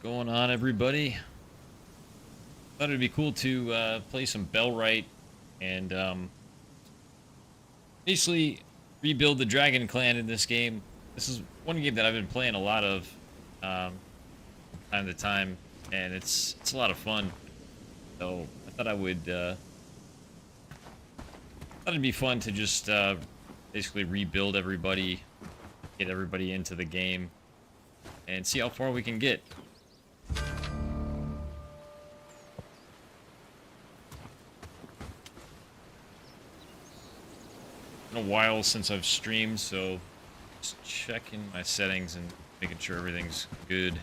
Going on, everybody? Thought it'd be cool to play some Bellwright and basically rebuild the Dragon Clan in this game. This is one game that I've been playing a lot of time to time, and it's a lot of fun. So I thought thought it'd be fun to just basically rebuild everybody, get everybody into the game, and see how far we can get. Been a while since I've streamed, so just checking my settings and making sure everything's good.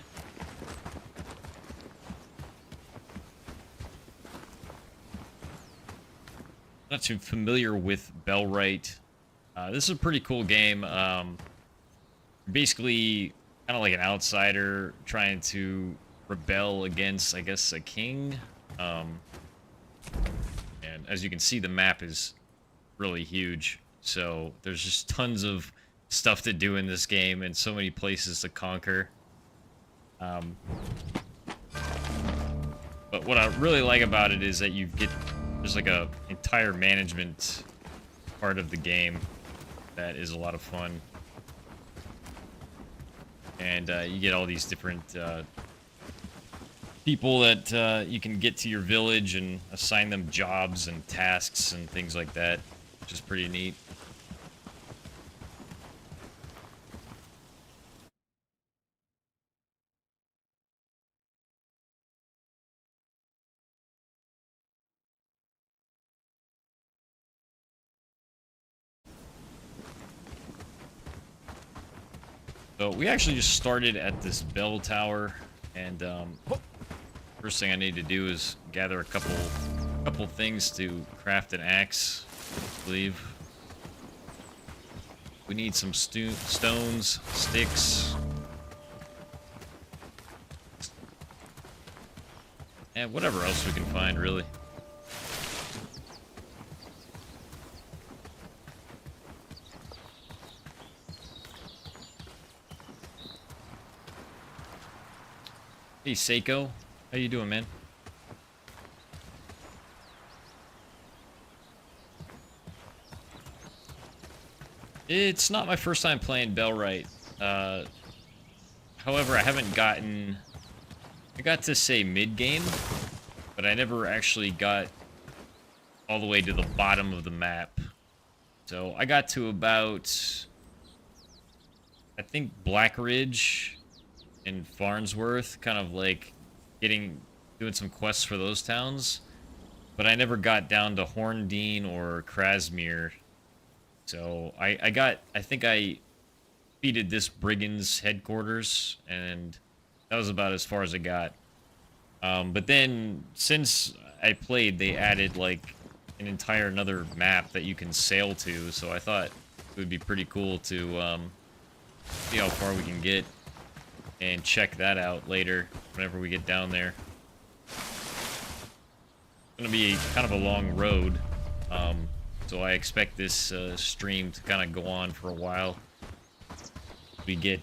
Not too familiar with Bellwright. This is a pretty cool game. Basically, kind of like an outsider trying to rebel against, I guess, a king. And as you can see, the map is really huge. So there's just tons of stuff to do in this game and so many places to conquer. But what I really like about it is that there's like a entire management part of the game that is a lot of fun. And you get all these different people that you can get to your village and assign them jobs and tasks and things like that, which is pretty neat. So we actually just started at this bell tower, and first thing I need to do is gather a couple things to craft an axe, I believe. We need some stones, sticks, and whatever else we can find, really. Hey, Seiko. How you doing, man? It's not my first time playing Bellwright. However, I haven't gotten... I got to say mid-game, but I never actually got all the way to the bottom of the map. So I got to about... I think Black Ridge in Farnsworth, kind of like doing some quests for those towns, but I never got down to Horndean or Krasmere. So I think I defeated this brigand's headquarters, and that was about as far as I got. But then since I played, they added like an entire another map that you can sail to, so I thought it would be pretty cool to see how far we can get and check that out later whenever we get down there. It's gonna be kind of a long road, so I expect this stream to kind of go on for a while. We get,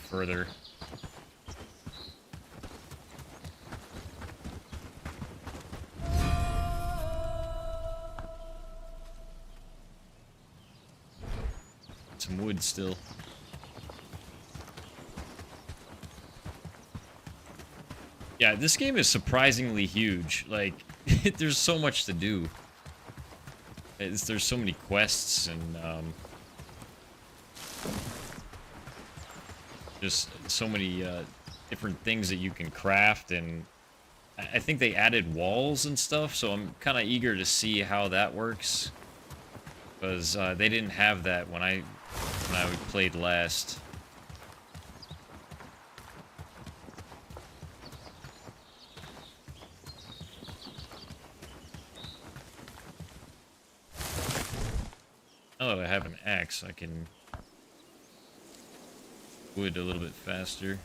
further. Some wood still. Yeah, this game is surprisingly huge. Like, there's so much to do. There's so many quests and just so many different things that you can craft, and I think they added walls and stuff, so I'm kind of eager to see how that works, because they didn't have that when I played last. Now that I have an axe, I can wood a little bit faster.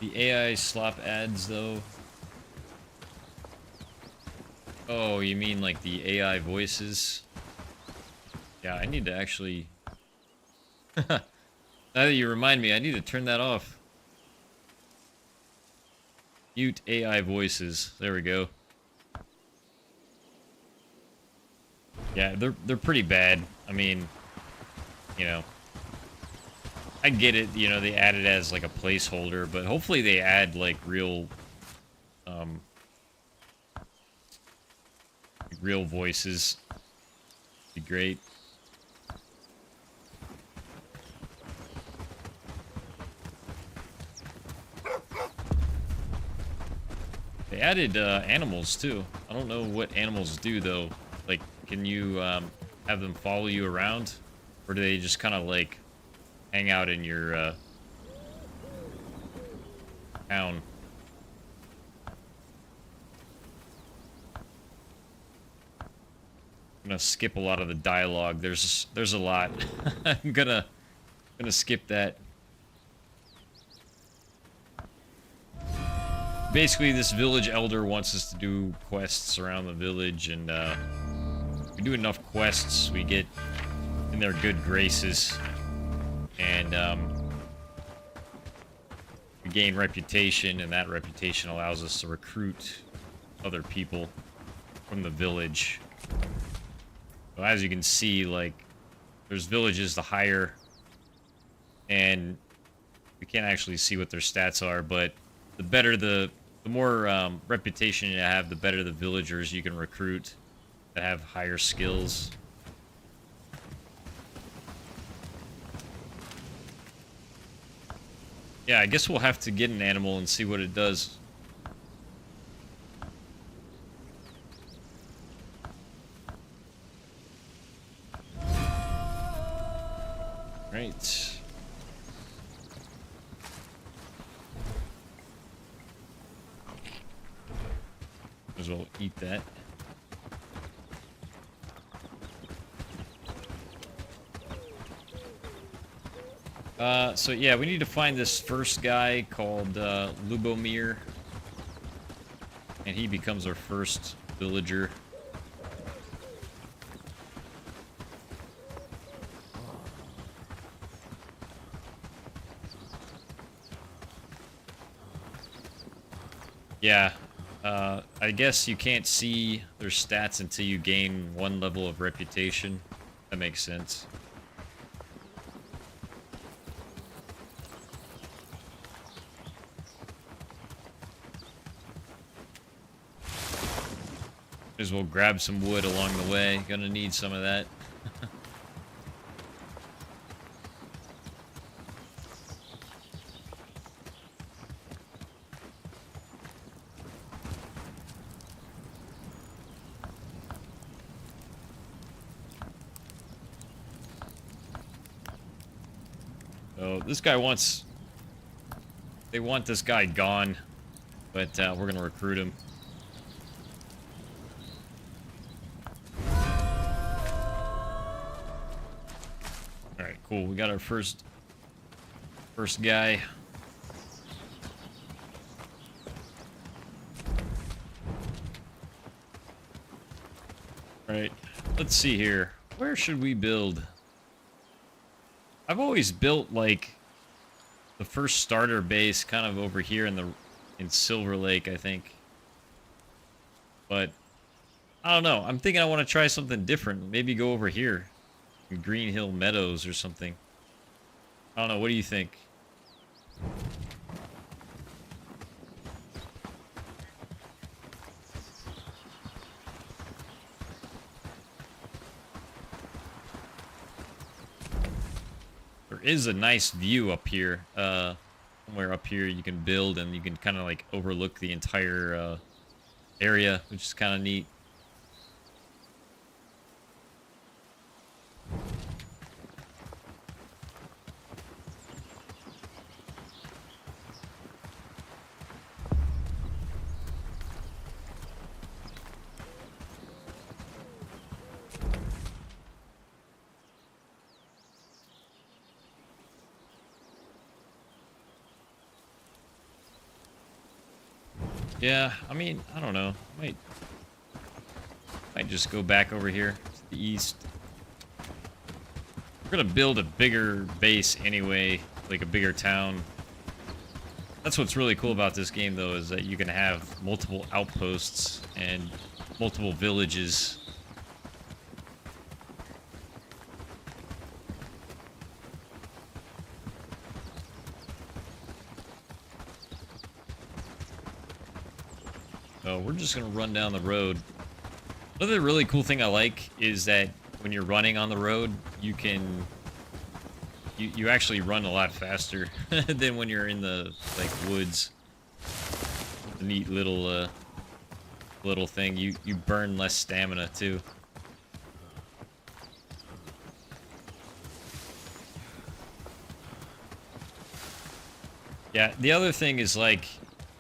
The AI slop ads, though. Oh, you mean like the AI voices? Yeah, I need to actually... Now that you remind me, I need to turn that off. Mute AI voices. There we go. Yeah, they're pretty bad. I mean, you know, I get it, you know, they add it as like a placeholder, but hopefully they add like real voices. Be great. They added animals too. I don't know what animals do though. Like, can you have them follow you around, or do they just kind of like hang out in your town? I'm gonna skip a lot of the dialogue. There's a lot. I'm gonna skip that. Basically, this village elder wants us to do quests around the village, and if we do enough quests, we get in their good graces, and we gain reputation, and that reputation allows us to recruit other people from the village. So as you can see, like, there's villages the higher, and we can't actually see what their stats are, but the better the more reputation you have, the better the villagers you can recruit that have higher skills. Yeah, I guess we'll have to get an animal and see what it does. Right. Might as well eat that. So yeah, we need to find this first guy called Lubomir, and he becomes our first villager. Yeah, I guess you can't see their stats until you gain one level of reputation. That makes sense. As well grab some wood along the way. Gonna need some of that. So this guy wants... They want this guy gone, but we're gonna recruit him. Alright, cool. We got our first guy. Alright, let's see here. Where should we build? I've always built, like, the first starter base kind of over here in Silver Lake, I think. But, I don't know. I'm thinking I want to try something different. Maybe go over here. In Green Hill Meadows or something. I don't know. What do you think? There is a nice view up here. Somewhere up here you can build and you can kind of like overlook the entire area, which is kind of neat. Yeah, I mean, I don't know. Might just go back over here to the east. We're gonna build a bigger base anyway, like a bigger town. That's what's really cool about this game, though, is that you can have multiple outposts and multiple villages. So we're just gonna run down the road. Another really cool thing I like is that when you're running on the road, you can you actually run a lot faster than when you're in the like woods. A neat little little thing. You burn less stamina too. Yeah, the other thing is like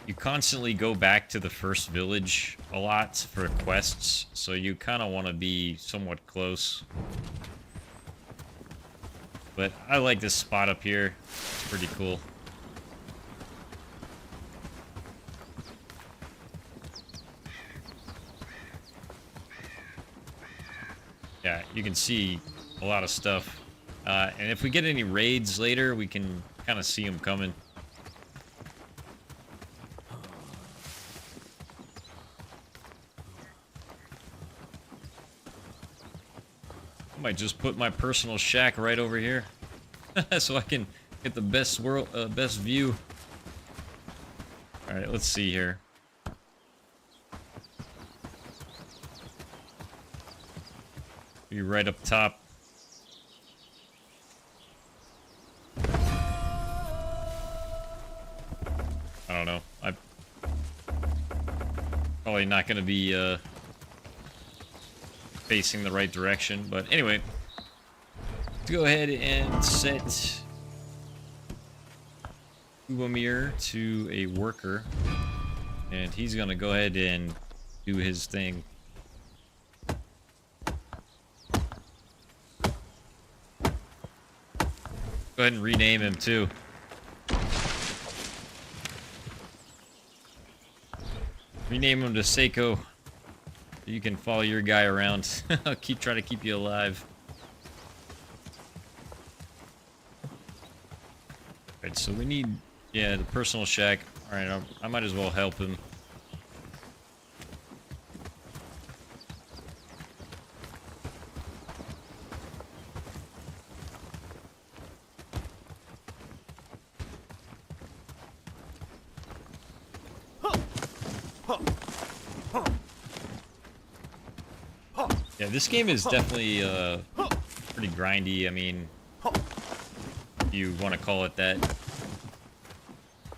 you constantly go back to the first village a lot for quests, so you kind of want to be somewhat close. But I like this spot up here. It's pretty cool. Yeah, you can see a lot of stuff. And if we get any raids later, we can kind of see them coming. I might just put my personal shack right over here, so I can get the best best view. All right, let's see here. Be right up top. I don't know. I'm probably not going to be facing the right direction, but anyway, let's go ahead and set Ubamir to a worker, and he's going to go ahead and do his thing. Go ahead and rename him too. Rename him to Seiko. You can follow your guy around. I'll try to keep you alive. Alright, so we need, yeah, the personal shack. Alright, I might as well help him. Yeah, this game is definitely pretty grindy. I mean, if you want to call it that.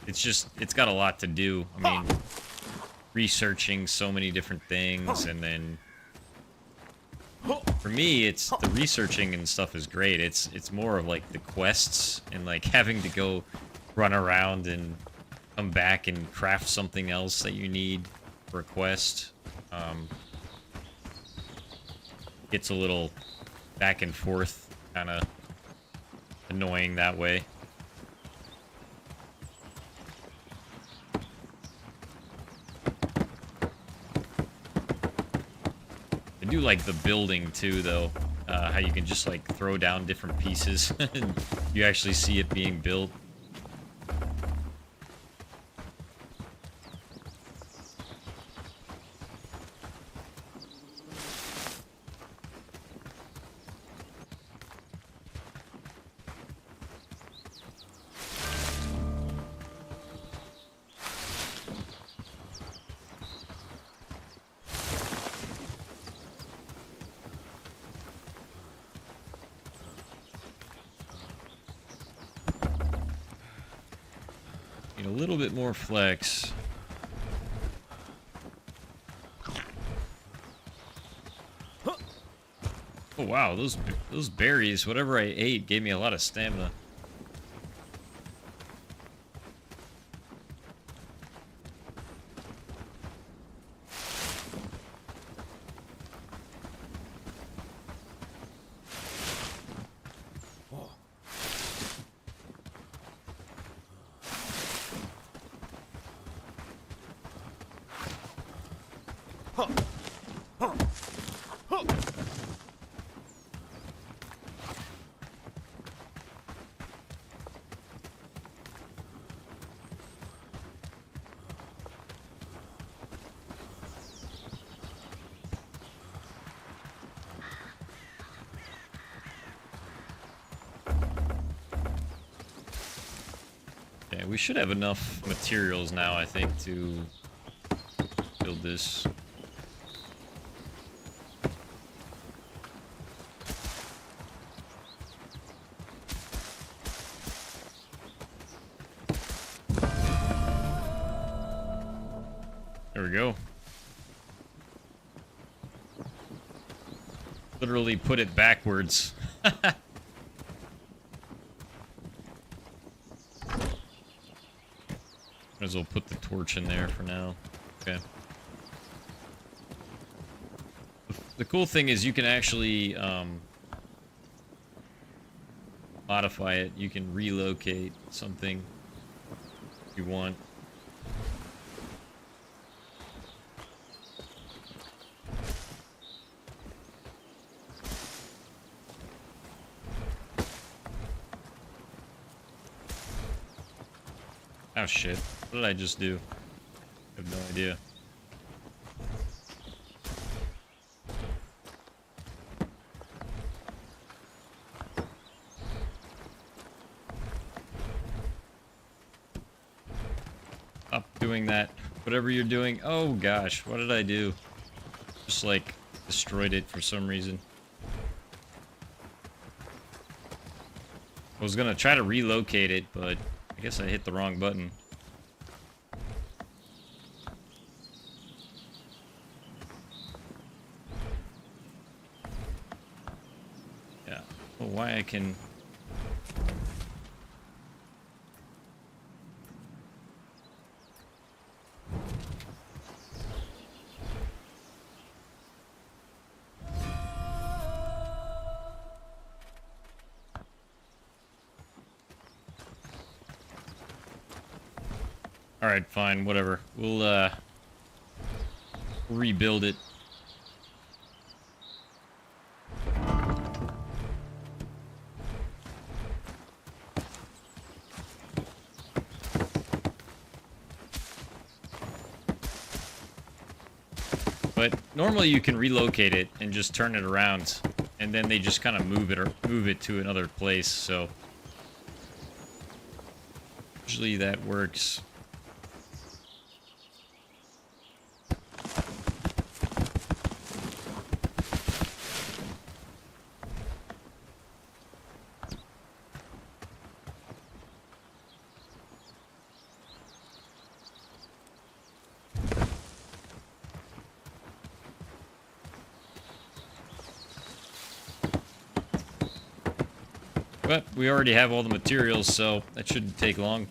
It's got a lot to do. I mean, researching so many different things, and then for me, it's the researching and stuff is great. It's more of like the quests and like having to go run around and come back and craft something else that you need for a quest. Gets a little back and forth, kind of annoying that way. I do like the building too, though. How you can just like throw down different pieces and you actually see it being built. Need a little bit more flex. Oh wow, those berries, whatever I ate, gave me a lot of stamina. Okay, we should have enough materials now, I think, to build this. There we go. Literally put it backwards. Might as well put the torch in there for now. Okay. The cool thing is you can actually modify it. You can relocate something if you want. Oh shit. What did I just do? I have no idea. Stop doing that. Whatever you're doing. Oh gosh, what did I do? Just like destroyed it for some reason. I was gonna try to relocate it, but I guess I hit the wrong button. Yeah. Oh, why I can... Alright, fine, whatever. We'll, rebuild it. But normally you can relocate it and just turn it around, and then they just kind of move it to another place, so... Usually that works. But we already have all the materials, so that shouldn't take long.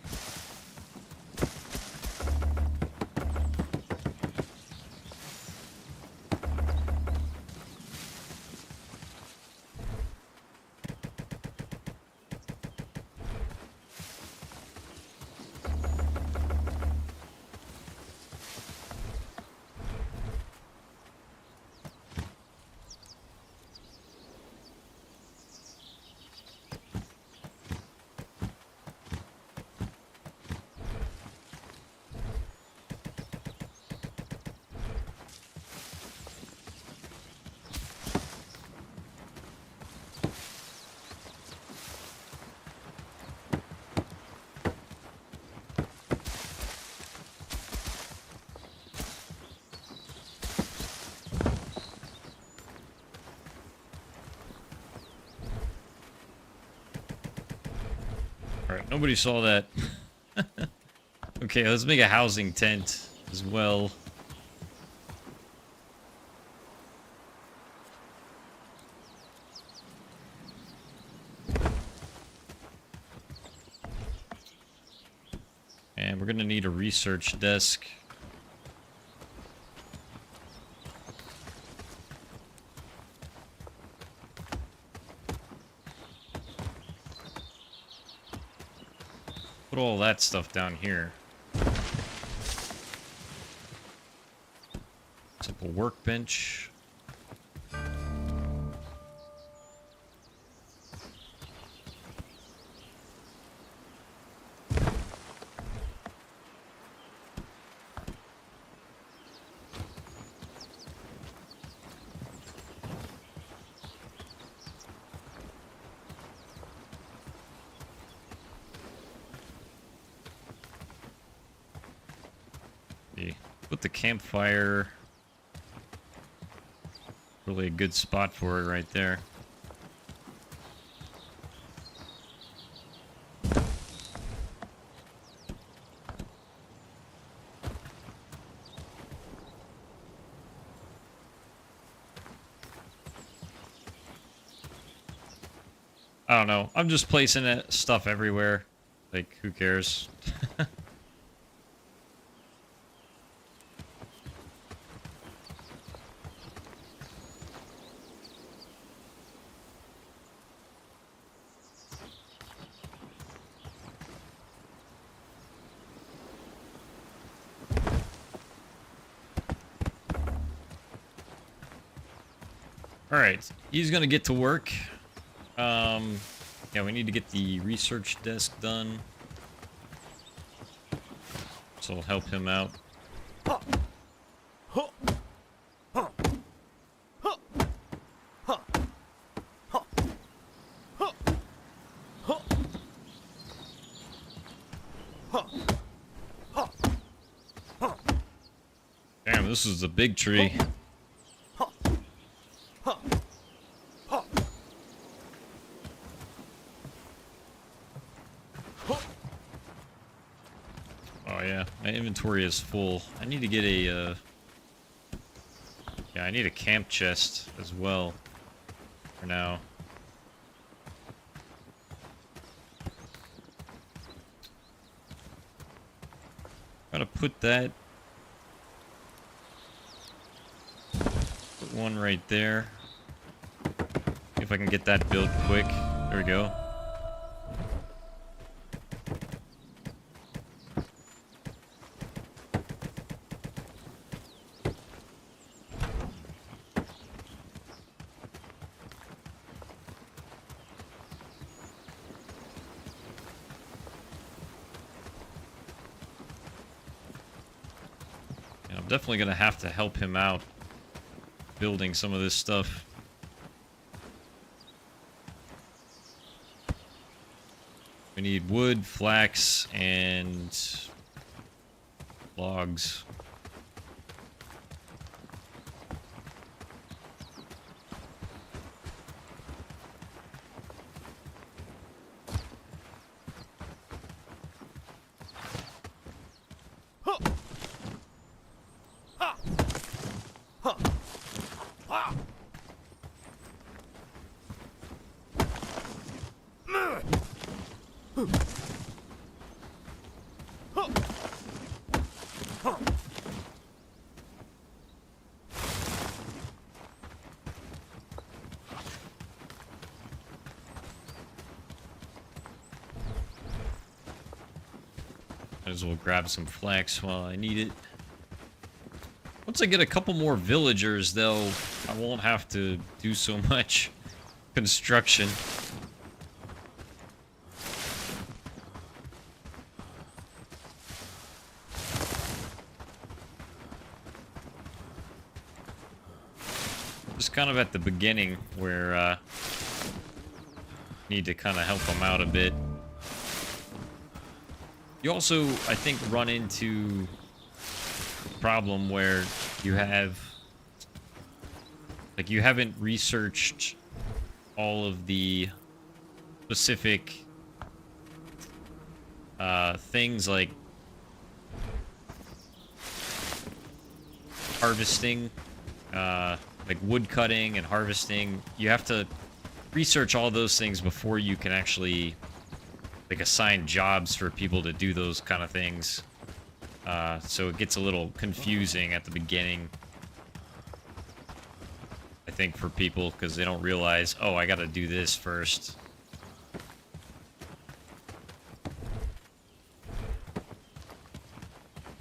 Alright, nobody saw that. Okay, let's make a housing tent as well. And we're gonna need a research desk. Put all that stuff down here. Simple workbench. Put the campfire. Really a good spot for it right there. I don't know. I'm just placing stuff everywhere. Like, who cares? Alright, he's gonna get to work. Yeah, we need to get the research desk done. So it'll help him out. Damn, this is a big tree. Oh yeah, my inventory is full. I need to get a, yeah, I need a camp chest as well, for now. Gotta put that, put one right there. See if I can get that built quick. There we go. I'm definitely gonna have to help him out building some of this stuff. We need wood, flax, and logs. Might as well grab some flax while I need it. Once I get a couple more villagers, though, I won't have to do so much construction. Just kind of at the beginning where need to kind of help them out a bit. You also, I think, run into a problem where you have, like, you haven't researched all of the specific things like harvesting, like wood cutting and harvesting. You have to research all those things before you can actually like assign jobs for people to do those kind of things. So it gets a little confusing at the beginning, I think, for people, because they don't realize, oh, I gotta do this first.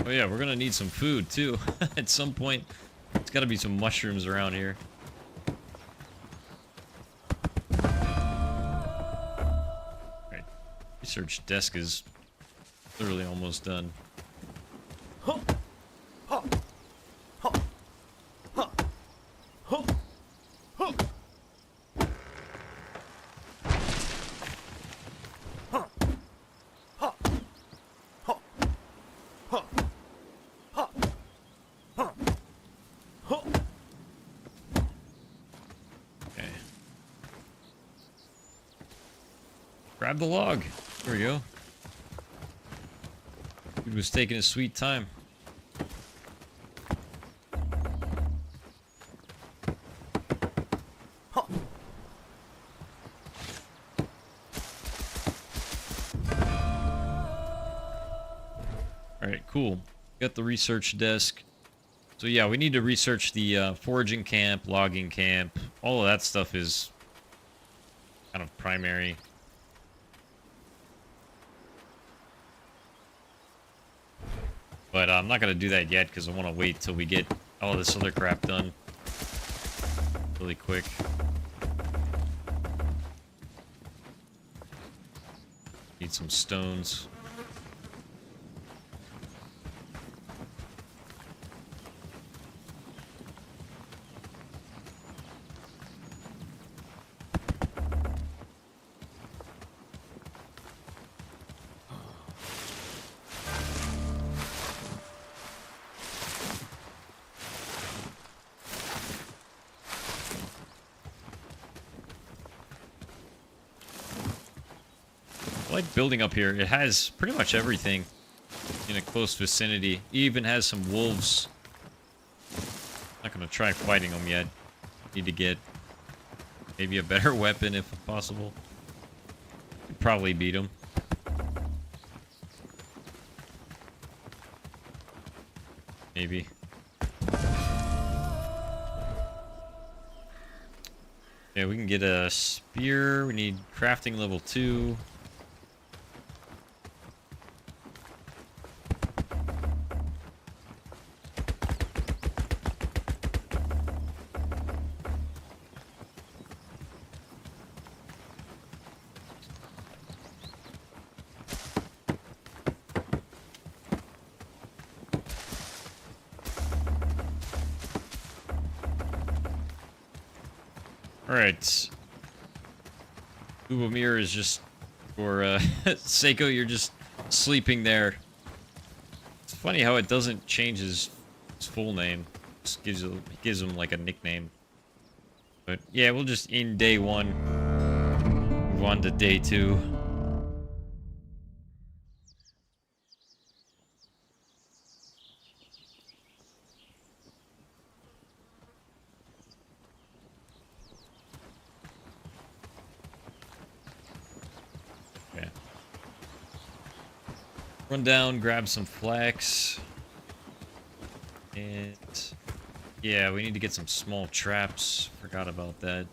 Oh yeah, we're gonna need some food too. At some point, there's gotta be some mushrooms around here. Right. Research desk is literally almost done. Grab the log. There we go. Dude was taking his sweet time. Alright, cool. Got the research desk. So yeah, we need to research the foraging camp, logging camp. All of that stuff is kind of primary. But I'm not going to do that yet because I want to wait till we get all this other crap done really quick. Need some stones. I like building up here. It has pretty much everything in a close vicinity. It even has some wolves. Not gonna try fighting them yet. Need to get maybe a better weapon if possible. Could probably beat them. Maybe. Yeah, we can get a spear. We need crafting level 2. Alright. Ubamir is just... Or, Seiko, you're just sleeping there. It's funny how it doesn't change his full name. Just gives him, like, a nickname. But, yeah, we'll just end day 1. Move on to day 2. Run down, grab some flax. And yeah, we need to get some small traps. Forgot about that.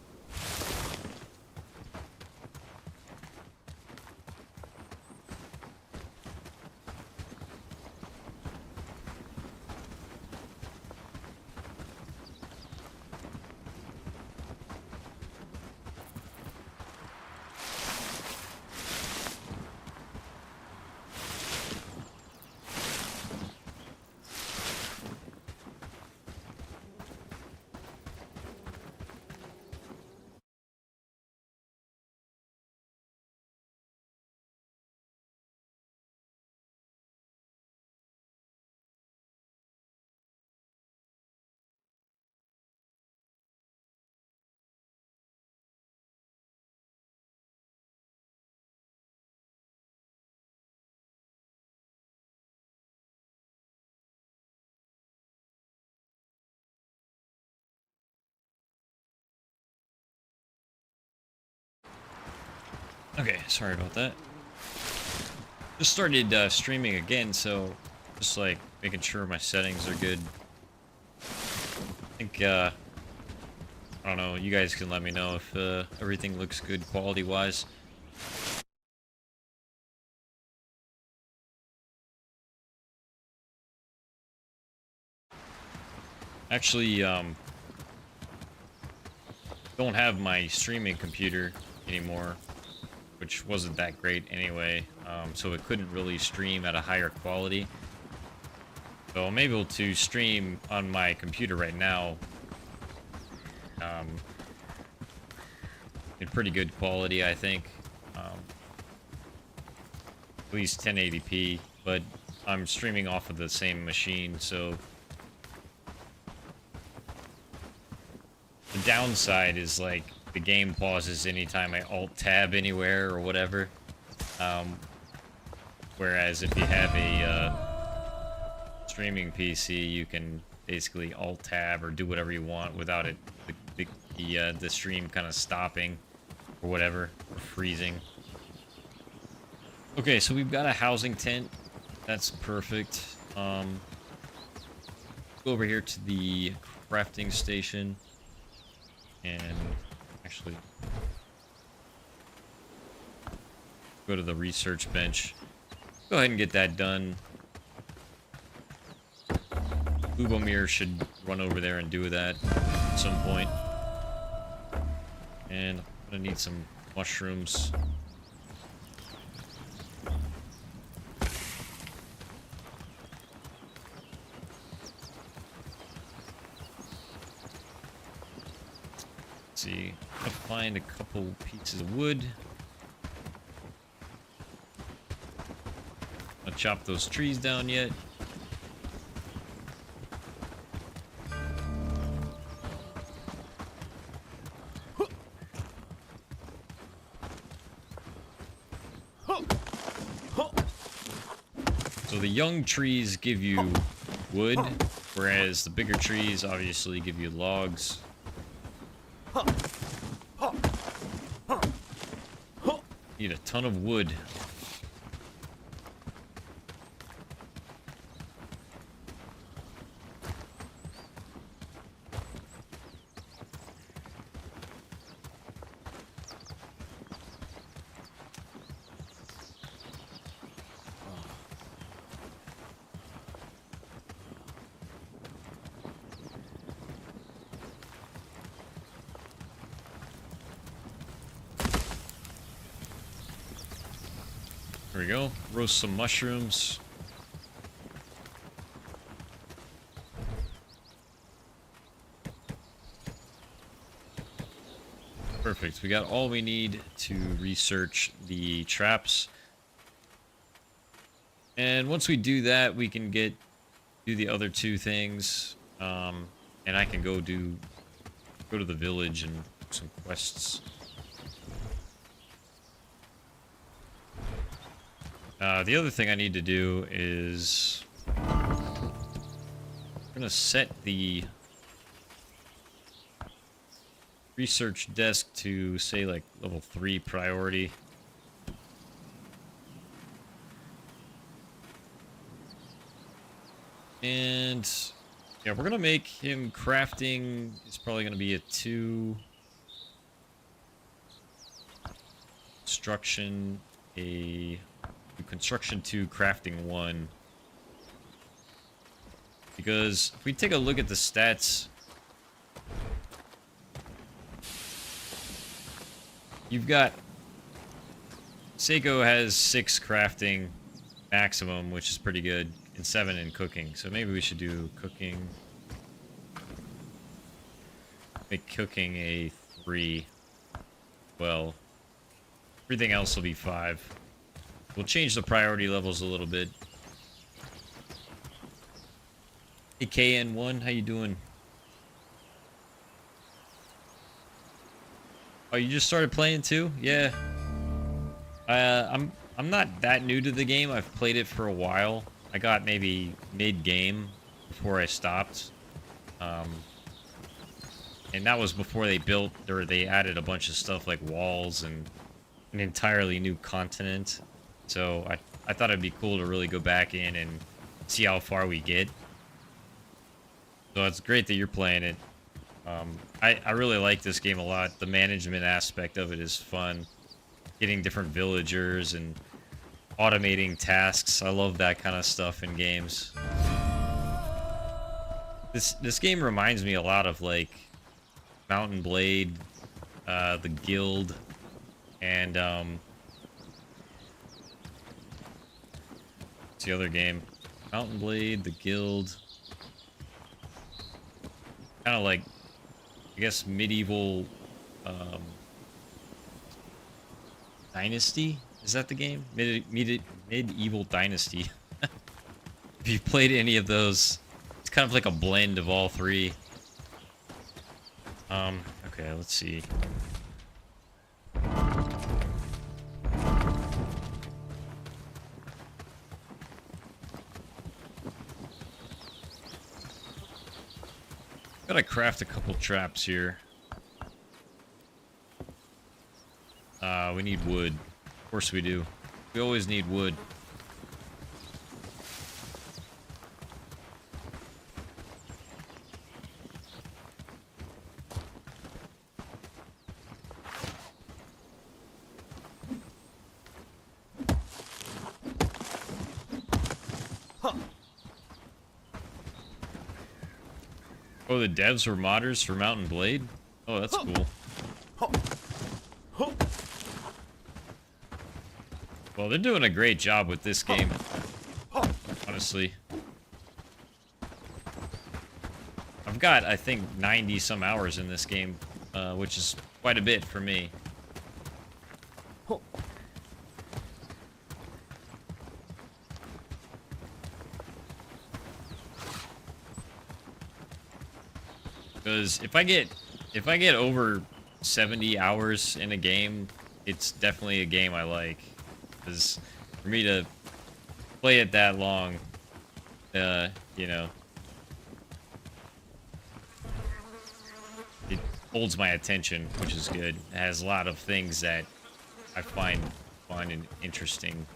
Okay, sorry about that. Just started streaming again, so just like making sure my settings are good. I think, I don't know, you guys can let me know if everything looks good quality-wise. Actually, don't have my streaming computer anymore, which wasn't that great anyway, so it couldn't really stream at a higher quality. So I'm able to stream on my computer right now in pretty good quality, I think. At least 1080p, but I'm streaming off of the same machine, so the downside is like the game pauses anytime I alt-tab anywhere or whatever. Whereas if you have a streaming PC, you can basically alt-tab or do whatever you want without it the stream kind of stopping or whatever, or freezing. Okay, so we've got a housing tent. That's perfect. Go over here to the crafting station and actually go to the research bench. Go ahead and get that done. Lubomir should run over there and do that at some point. And I'm gonna need some mushrooms. Let's see, I'll find a couple pieces of wood. I'll chop those trees down yet. So the young trees give you wood, whereas the bigger trees obviously give you logs. Need a ton of wood. There we go. Roast some mushrooms. Perfect. We got all we need to research the traps. And once we do that, we can do the other two things. And I can go to the village and do some quests. The other thing I need to do is I'm gonna set the research desk to say like level 3 priority. And yeah, we're gonna make him crafting. It's probably gonna be a 2 construction, construction 2, crafting 1. Because if we take a look at the stats, you've got Seiko has 6 crafting maximum, which is pretty good, and 7 in cooking. So maybe we should do cooking. Make cooking a 3. Well, everything else will be 5. We'll change the priority levels a little bit. Hey KN1, how you doing? Oh, you just started playing too? Yeah. I'm not that new to the game. I've played it for a while. I got maybe mid-game before I stopped. And that was before they built, or they added a bunch of stuff like walls and an entirely new continent. So I thought it'd be cool to really go back in and see how far we get. So it's great that you're playing it. I really like this game a lot. The management aspect of it is fun. Getting different villagers and automating tasks. I love that kind of stuff in games. This game reminds me a lot of like Mountain Blade, the Guild, and what's the other game? Mountain Blade, the Guild. Kind of like, I guess, medieval Dynasty? Is that the game? Medieval Dynasty. If you've played any of those, it's kind of like a blend of all three. Okay, let's see. Gotta craft a couple traps here. We need wood. Of course we do. We always need wood. Oh, the devs were modders for Mountain Blade? Oh, that's cool. Well, they're doing a great job with this game, honestly. I've got, I think, 90 some hours in this game, which is quite a bit for me. Because if I get over 70 hours in a game, it's definitely a game I like. Because for me to play it that long, you know, it holds my attention, which is good. It has a lot of things that I find fun and interesting.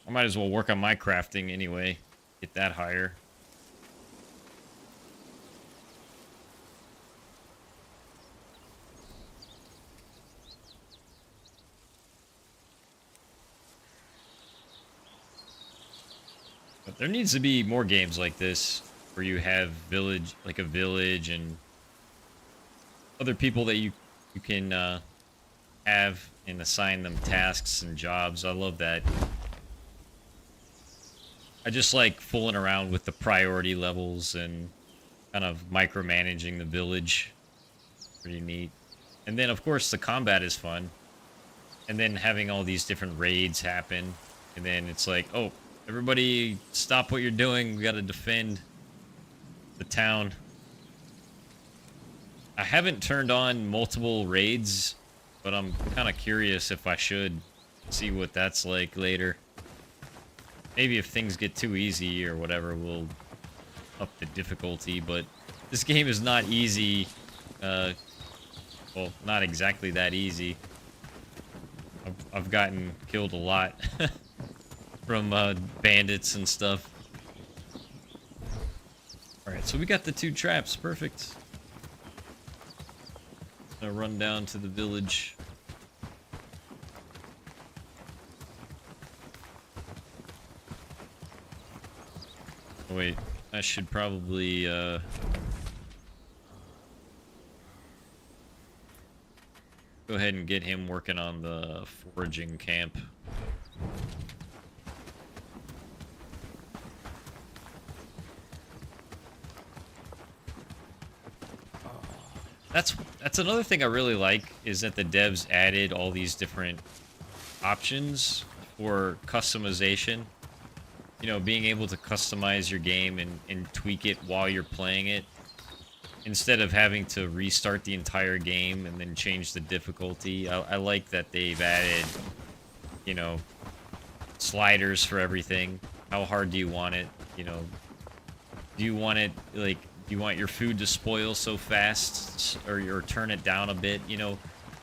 I might as well work on my crafting anyway, get that higher. But there needs to be more games like this where you have village, like a village, and other people that you can have and assign them tasks and jobs. I love that. I just like fooling around with the priority levels and kind of micromanaging the village. Pretty neat. And then, of course, the combat is fun. And then having all these different raids happen. And then it's like, oh, everybody stop what you're doing. We gotta defend the town. I haven't turned on multiple raids, but I'm kind of curious if I should see what that's like later. Maybe if things get too easy or whatever, we'll up the difficulty, but this game is not easy. Well, not exactly that easy. I've gotten killed a lot from bandits and stuff. Alright, so we got the 2 traps. Perfect. Gonna run down to the village. Oh, wait, I should probably go ahead and get him working on the foraging camp. That's another thing I really like, is that the devs added all these different options for customization. You know, being able to customize your game and tweak it while you're playing it, instead of having to restart the entire game and then change the difficulty. I like that they've added, you know, sliders for everything. How hard do you want it? You know, do you want it, like, do you want your food to spoil so fast, or turn it down a bit? You know,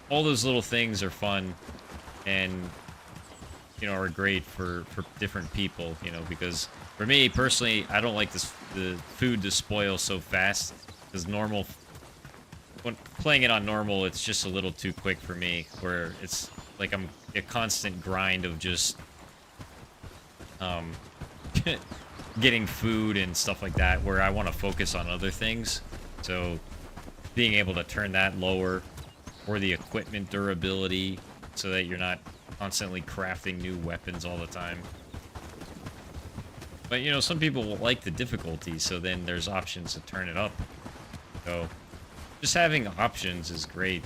all those little things are fun and, you know, are great for different people, you know, because for me personally, I don't like the food to spoil so fast, because normal, when playing it on normal, it's just a little too quick for me, where it's like I'm a constant grind of just getting food and stuff like that, where I want to focus on other things. So being able to turn that lower, or the equipment durability, so that you're not constantly crafting new weapons all the time. But, you know, some people will like the difficulty, so then there's options to turn it up. So just having options is great.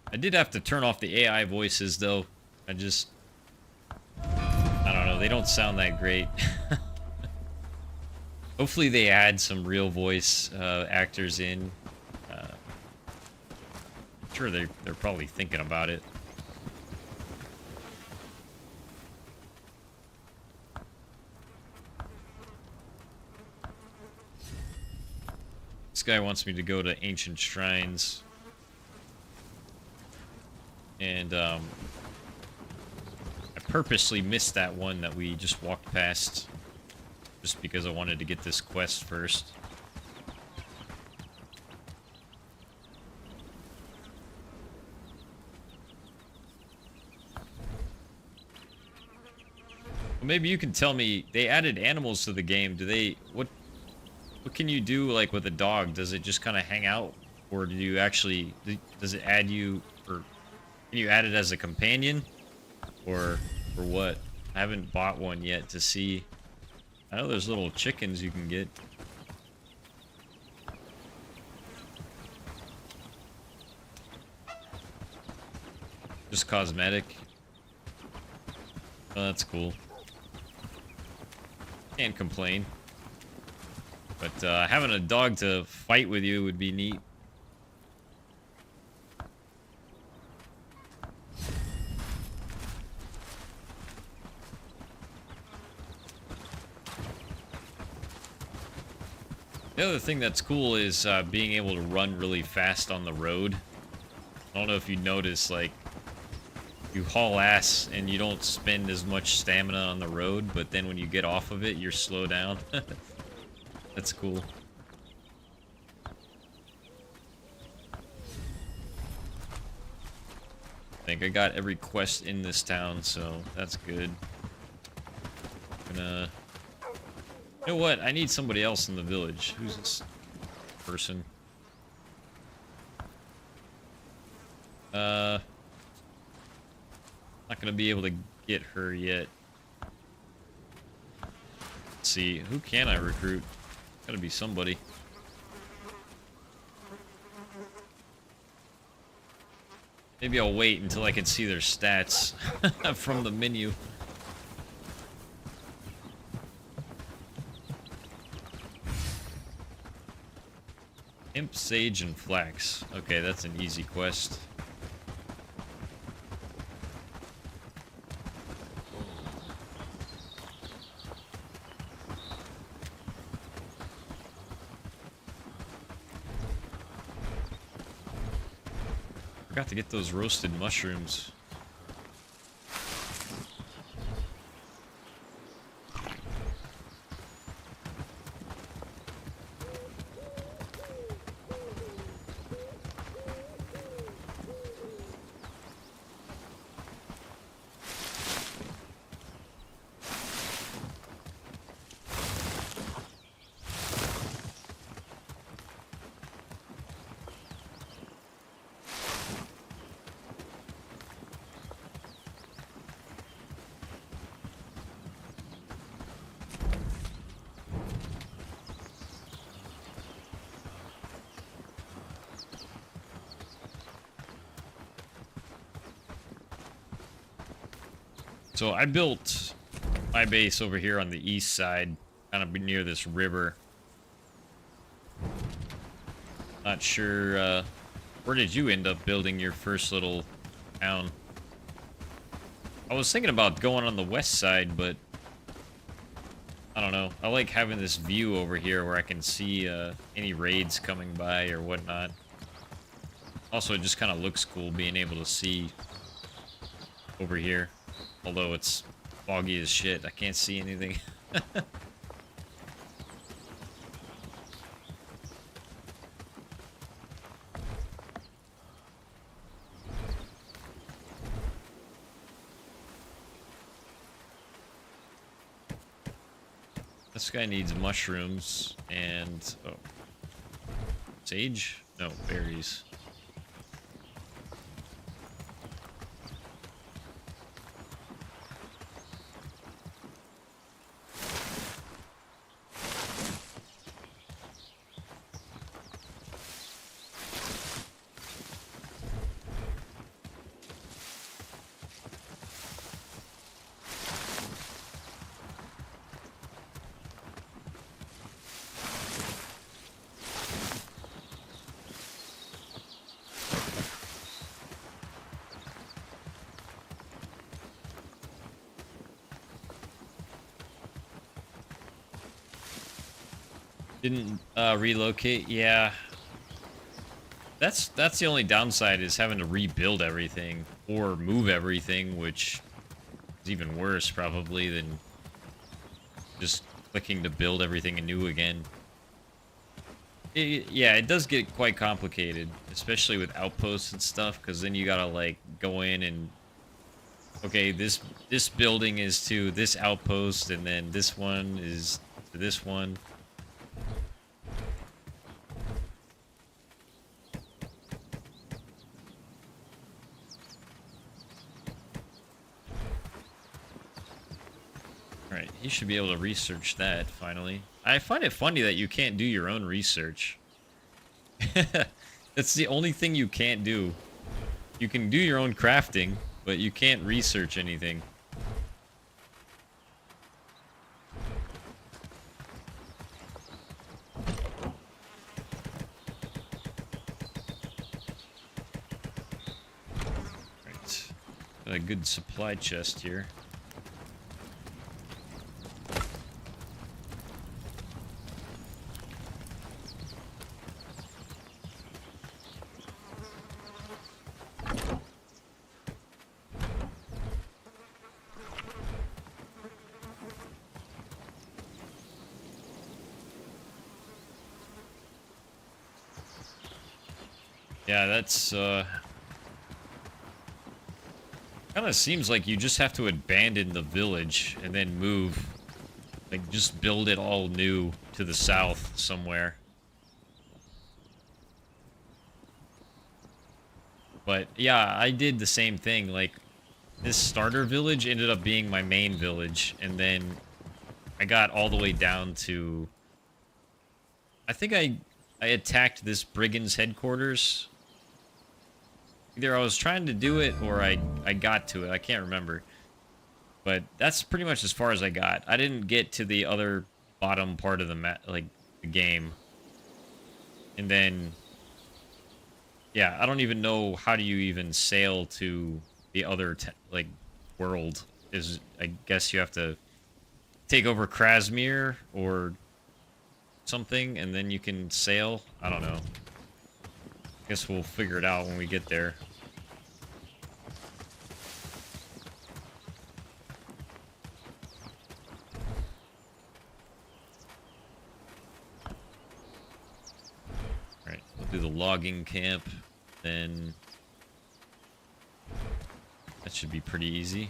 I did have to turn off the AI voices, though. I don't know, they don't sound that great. Hopefully they add some real voice actors in. Sure, they're probably thinking about it. This guy wants me to go to ancient shrines. And I purposely missed that one that we just walked past. Just because I wanted to get this quest first. Well, maybe you can tell me, they added animals to the game. Do they, what can you do like with a dog? Does it just kind of hang out? Or do you actually, does it add you, or can you add it as a companion? Or what? I haven't bought one yet to see. I know there's little chickens you can get. Just cosmetic. Oh, that's cool. Can't complain. But having a dog to fight with you would be neat. The other thing that's cool is being able to run really fast on the road. I don't know if you notice, like, you haul ass and you don't spend as much stamina on the road, but then when you get off of it, you're slow down. That's cool. I think I got every quest in this town, so that's good. Gonna... You know what? I need somebody else in the village. Who's this person? Not gonna be able to get her yet. Let's see, who can I recruit? Gotta be somebody. Maybe I'll wait until I can see their stats from the menu. Imp, Sage, and Flax. Okay, that's an easy quest. Forgot to get those roasted mushrooms. So I built my base over here on the east side, kind of near this river. Not sure, where did you end up building your first little town? I was thinking about going on the west side, but I don't know. I like having this view over here where I can see any raids coming by or whatnot. Also, it just kind of looks cool being able to see over here. Although it's foggy as shit, I can't see anything. This guy needs mushrooms and... oh. Sage? No, berries. Didn't relocate. Yeah, that's the only downside is having to rebuild everything or move everything, which is even worse probably than just clicking to build everything anew again. Yeah, it does get quite complicated, especially with outposts and stuff, because then you gotta like go in and okay, this building is to this outpost, and then this one is to this one. Alright, he should be able to research that, finally. I find it funny that you can't do your own research. That's the only thing you can't do. You can do your own crafting, but you can't research anything. Right. Got a good supply chest here. Yeah, that's, kind of seems like you just have to abandon the village and then move. Like, just build it all new to the south somewhere. But, yeah, I did the same thing. Like, this starter village ended up being my main village, and then I got all the way down to... I think I attacked this brigand's headquarters. Either I was trying to do it or I got to it. I can't remember. But that's pretty much as far as I got. I didn't get to the other bottom part of the the game. And then yeah, I don't even know how do you even sail to the other like world. Is I guess you have to take over Krasmir or something and then you can sail. I don't know. Guess we'll figure it out when we get there. Alright, we'll do the logging camp, then that should be pretty easy.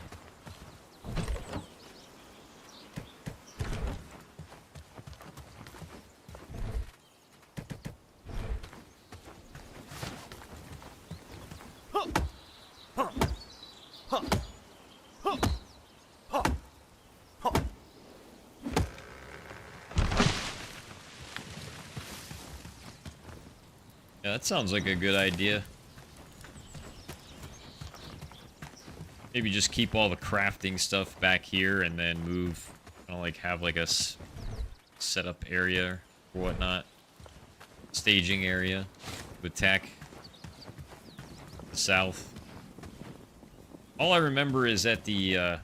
Yeah, that sounds like a good idea. Maybe just keep all the crafting stuff back here and then move, kind of like have like a setup area or whatnot. Staging area to attack the south. All I remember is that the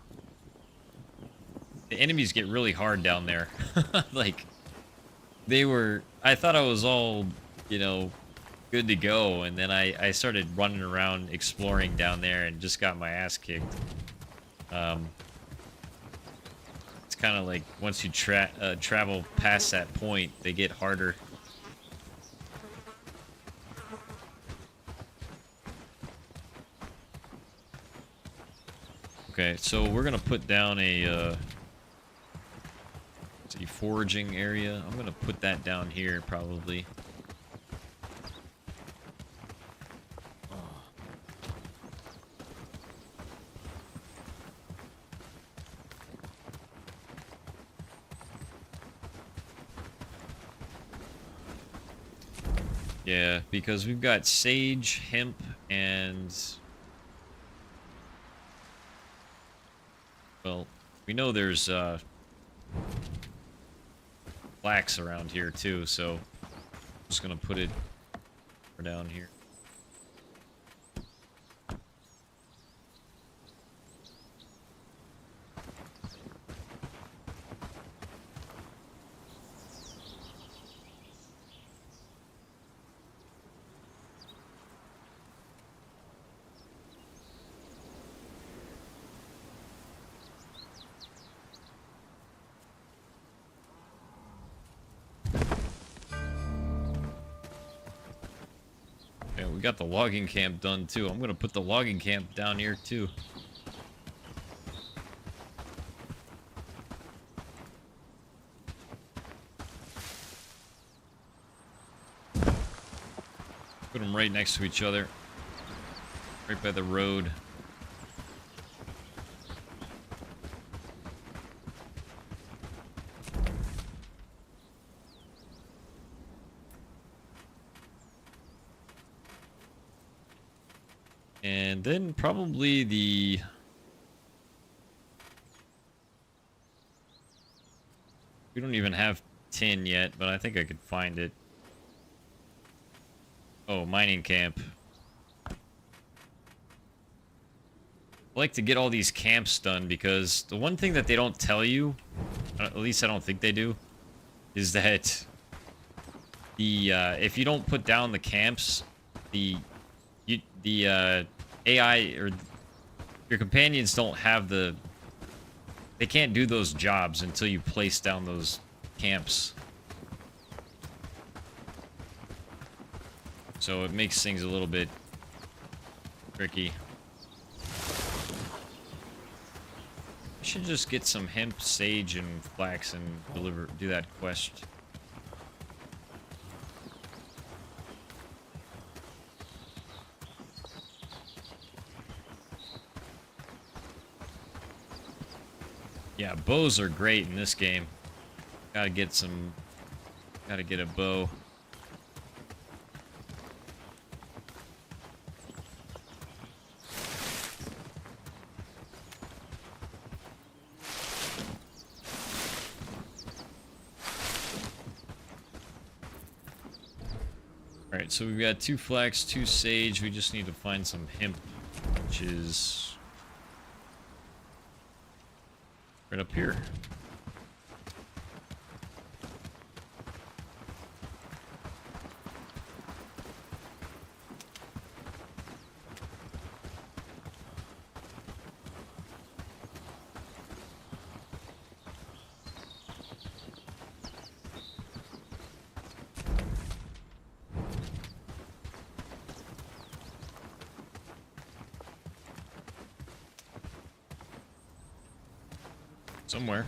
enemies get really hard down there. Like, I thought I was all, you know, good to go, and then I started running around exploring down there and just got my ass kicked. It's kind of like once you travel past that point, they get harder. Okay, so we're gonna put down a foraging area. I'm gonna put that down here probably. Yeah, because we've got sage, hemp, and... well, we know there's, flax around here, too, so... I'm just gonna put it down here. we got the logging camp done too. I'm gonna put the logging camp down here too. Put them right next to each other. Right by the road. And then probably the... We don't even have tin yet, but I think I could find it. Oh, mining camp. I like to get all these camps done because the one thing that they don't tell you, at least I don't think they do, is that the if you don't put down the camps, the AI or your companions don't have the... They can't do those jobs until you place down those camps. So it makes things a little bit tricky. I should just get some hemp, sage, and flax and do that quest. Yeah, bows are great in this game. Gotta get a bow. Alright, so we've got 2 flax, 2 sage. We just need to find some hemp, which is right up here. Somewhere.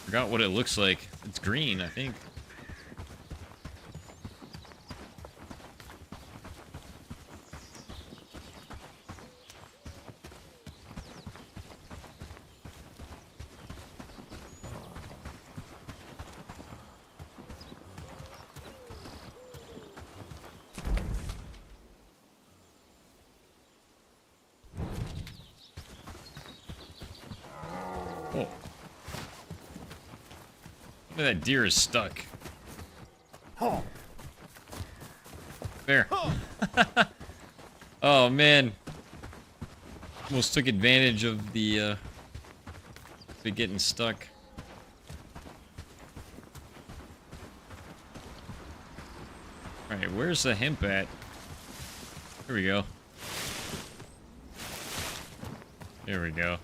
Forgot what it looks like. It's green, I think. Oh. That deer is stuck. Oh. There. Oh man. Almost took advantage of the getting stuck. Alright, where's the hemp at? Here we go. There we go.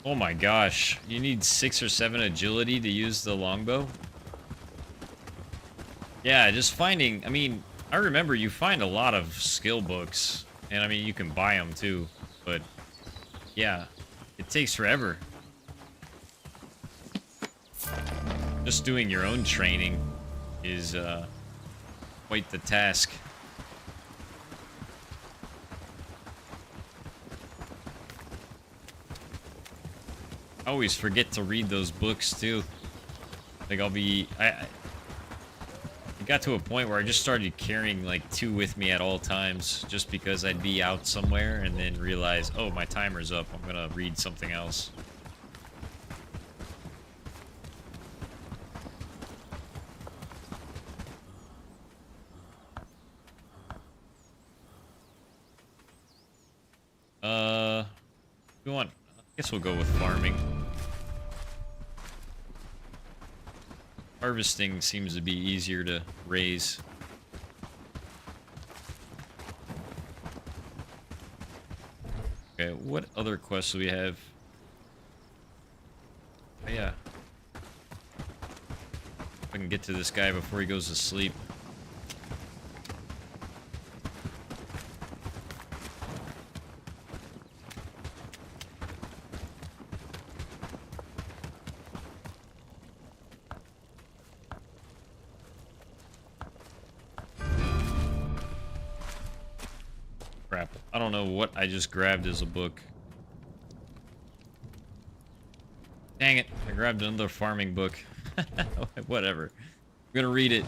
Oh my gosh, you need 6 or 7 agility to use the longbow? Yeah, just finding, I mean, I remember you find a lot of skill books, and I mean, you can buy them too, but yeah, it takes forever. Just doing your own training is quite the task. I always forget to read those books too. Like it got to a point where I just started carrying like 2 with me at all times, just because I'd be out somewhere and then realize, oh, my timer's up, I'm gonna read something else. We want, I guess we'll go with farming. Harvesting seems to be easier to raise. Okay, what other quests do we have? Oh, yeah. If I can get to this guy before he goes to sleep. Crap. I don't know what I just grabbed as a book. Dang it. I grabbed another farming book. Whatever. I'm gonna read it.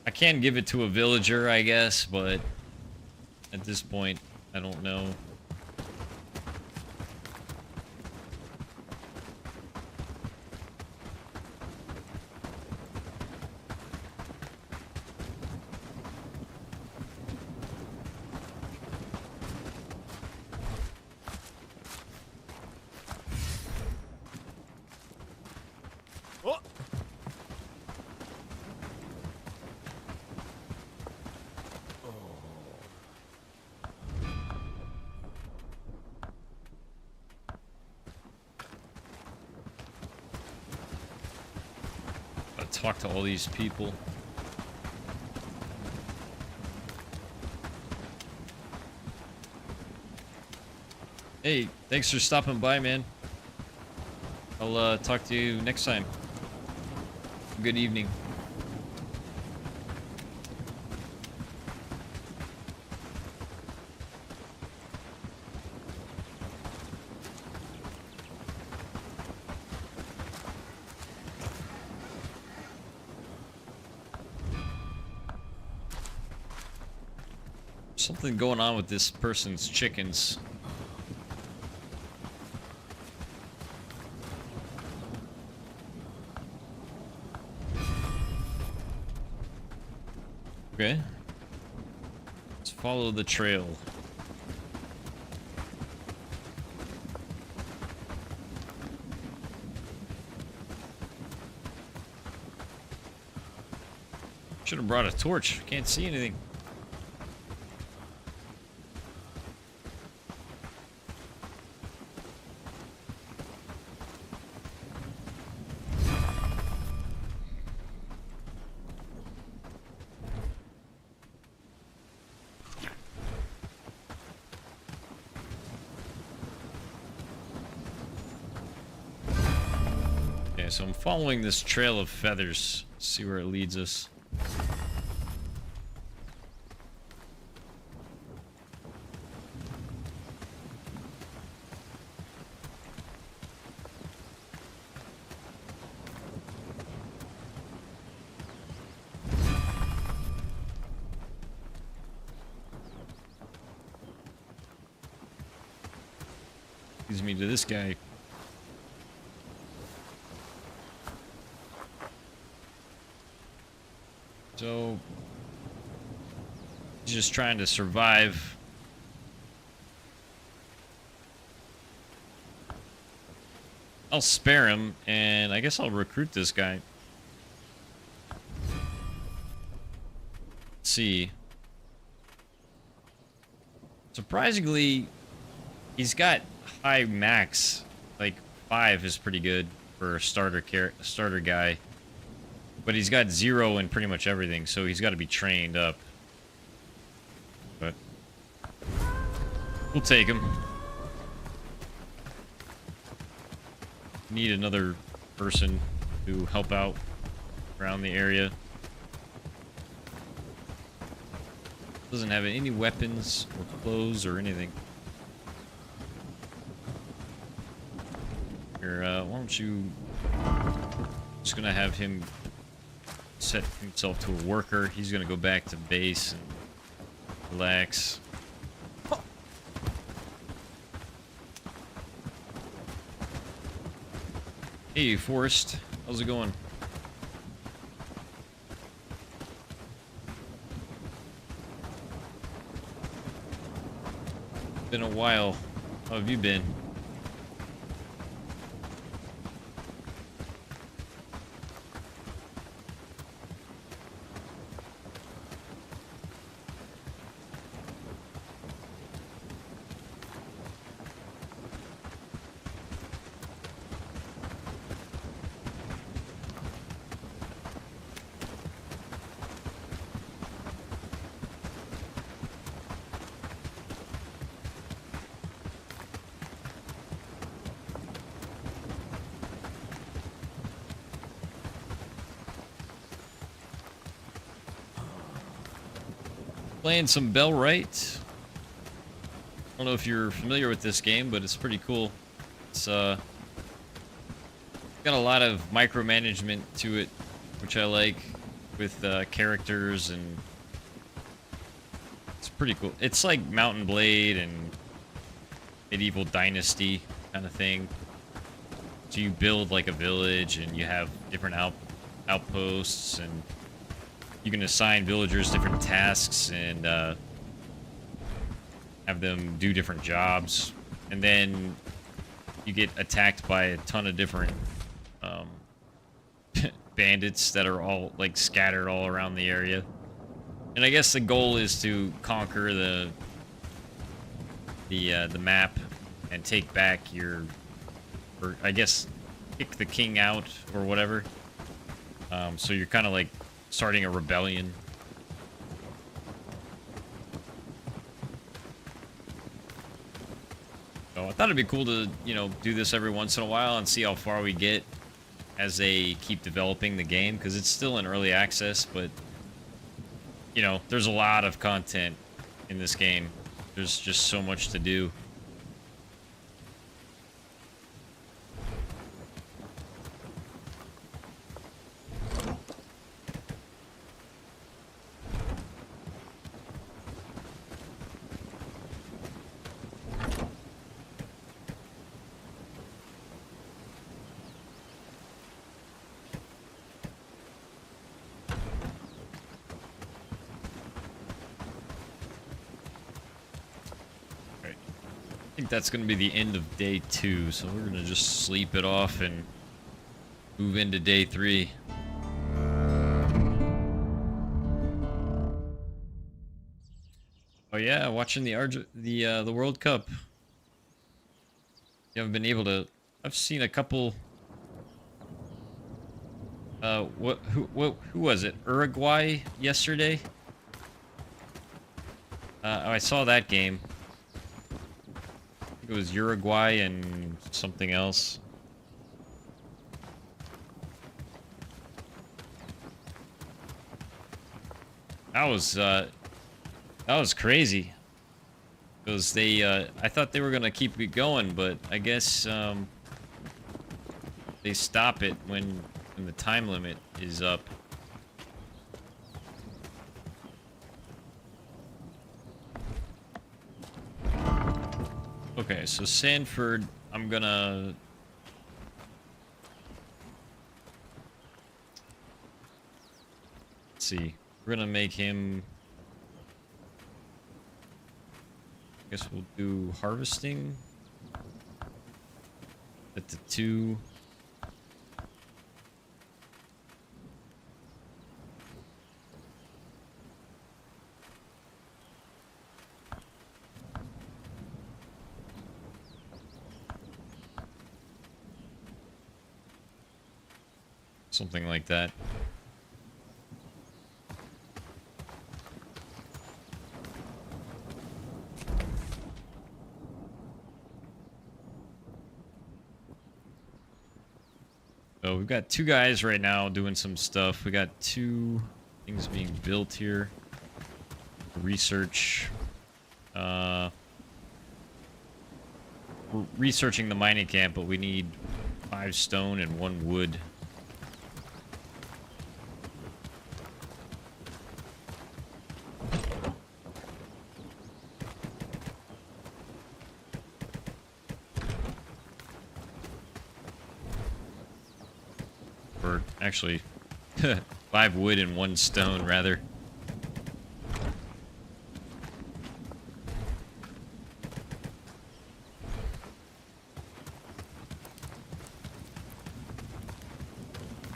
I can give it to a villager, I guess, but at this point, I don't know. Talk to all these people. Hey, thanks for stopping by, man. I'll talk to you next time. Good evening. Something going on with this person's chickens. Okay. Let's follow the trail. Should have brought a torch. Can't see anything. So I'm following this trail of feathers. See where it leads us. Leads me to this guy. So, he's just trying to survive. I'll spare him, and I guess I'll recruit this guy. Let's see. Surprisingly, he's got high max. Like 5 is pretty good for a starter guy. But he's got 0 in pretty much everything, so he's got to be trained up. But we'll take him. Need another person to help out around the area. Doesn't have any weapons or clothes or anything. Here, why don't you... Just gonna have him set himself to a worker. He's gonna go back to base and relax. Hey, Forrest. How's it going? Been a while. How have you been? Playing some Bellwright. I don't know if you're familiar with this game, but it's pretty cool. It's got a lot of micromanagement to it, which I like, with characters, and it's pretty cool. It's like Mountain Blade and Medieval Dynasty kind of thing. So you build like a village, and you have different outposts, and you can assign villagers different tasks and have them do different jobs. And then you get attacked by a ton of different bandits that are all like scattered all around the area. And I guess the goal is to conquer the map and take back your, or I guess kick the king out or whatever. So you're kind of like starting a rebellion. So I thought it'd be cool to, you know, do this every once in a while and see how far we get as they keep developing the game, because it's still in early access, but, you know, there's a lot of content in this game. There's just so much to do. I think that's going to be the end of day 2, so we're going to just sleep it off and move into day 3. Oh yeah, watching the World Cup. You haven't been able to. I've seen a couple. Who was it? Uruguay yesterday. I saw that game. It was Uruguay and something else. That was crazy. Because they, I thought they were gonna keep it going, but I guess they stop it when the time limit is up. Okay, so Sanford, I'm gonna... Let's see. We're gonna make him... I guess we'll do harvesting. At the 2. Something like that. So we've got 2 guys right now doing some stuff. We got 2 things being built here. Research. We're researching the mining camp, but we need 5 stone and 1 wood. Or actually, 5 wood and 1 stone, rather.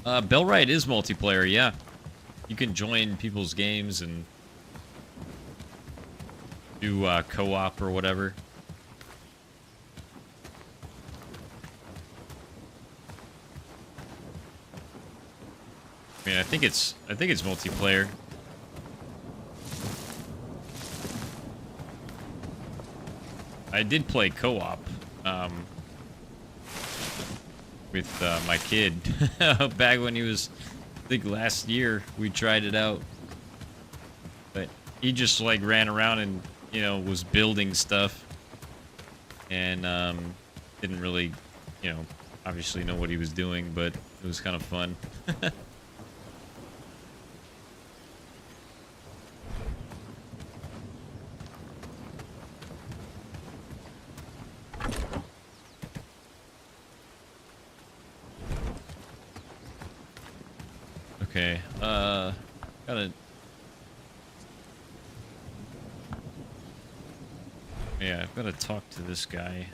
Bellwright is multiplayer, yeah. You can join people's games and do co-op or whatever. I mean, I think it's multiplayer. I did play co-op with my kid back when he was, I think last year we tried it out, but he just like ran around and, you know, was building stuff and didn't really, you know, obviously know what he was doing, but it was kind of fun. Okay, gotta... Yeah, I've gotta talk to this guy.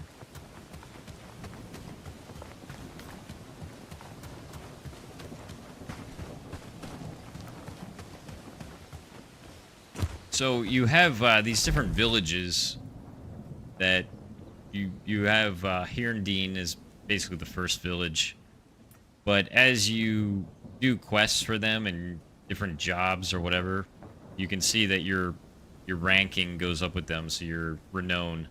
So you have these different villages that you have Hirndine is basically the first village, but as you do quests for them and different jobs or whatever, you can see that your ranking goes up with them, so you're renowned.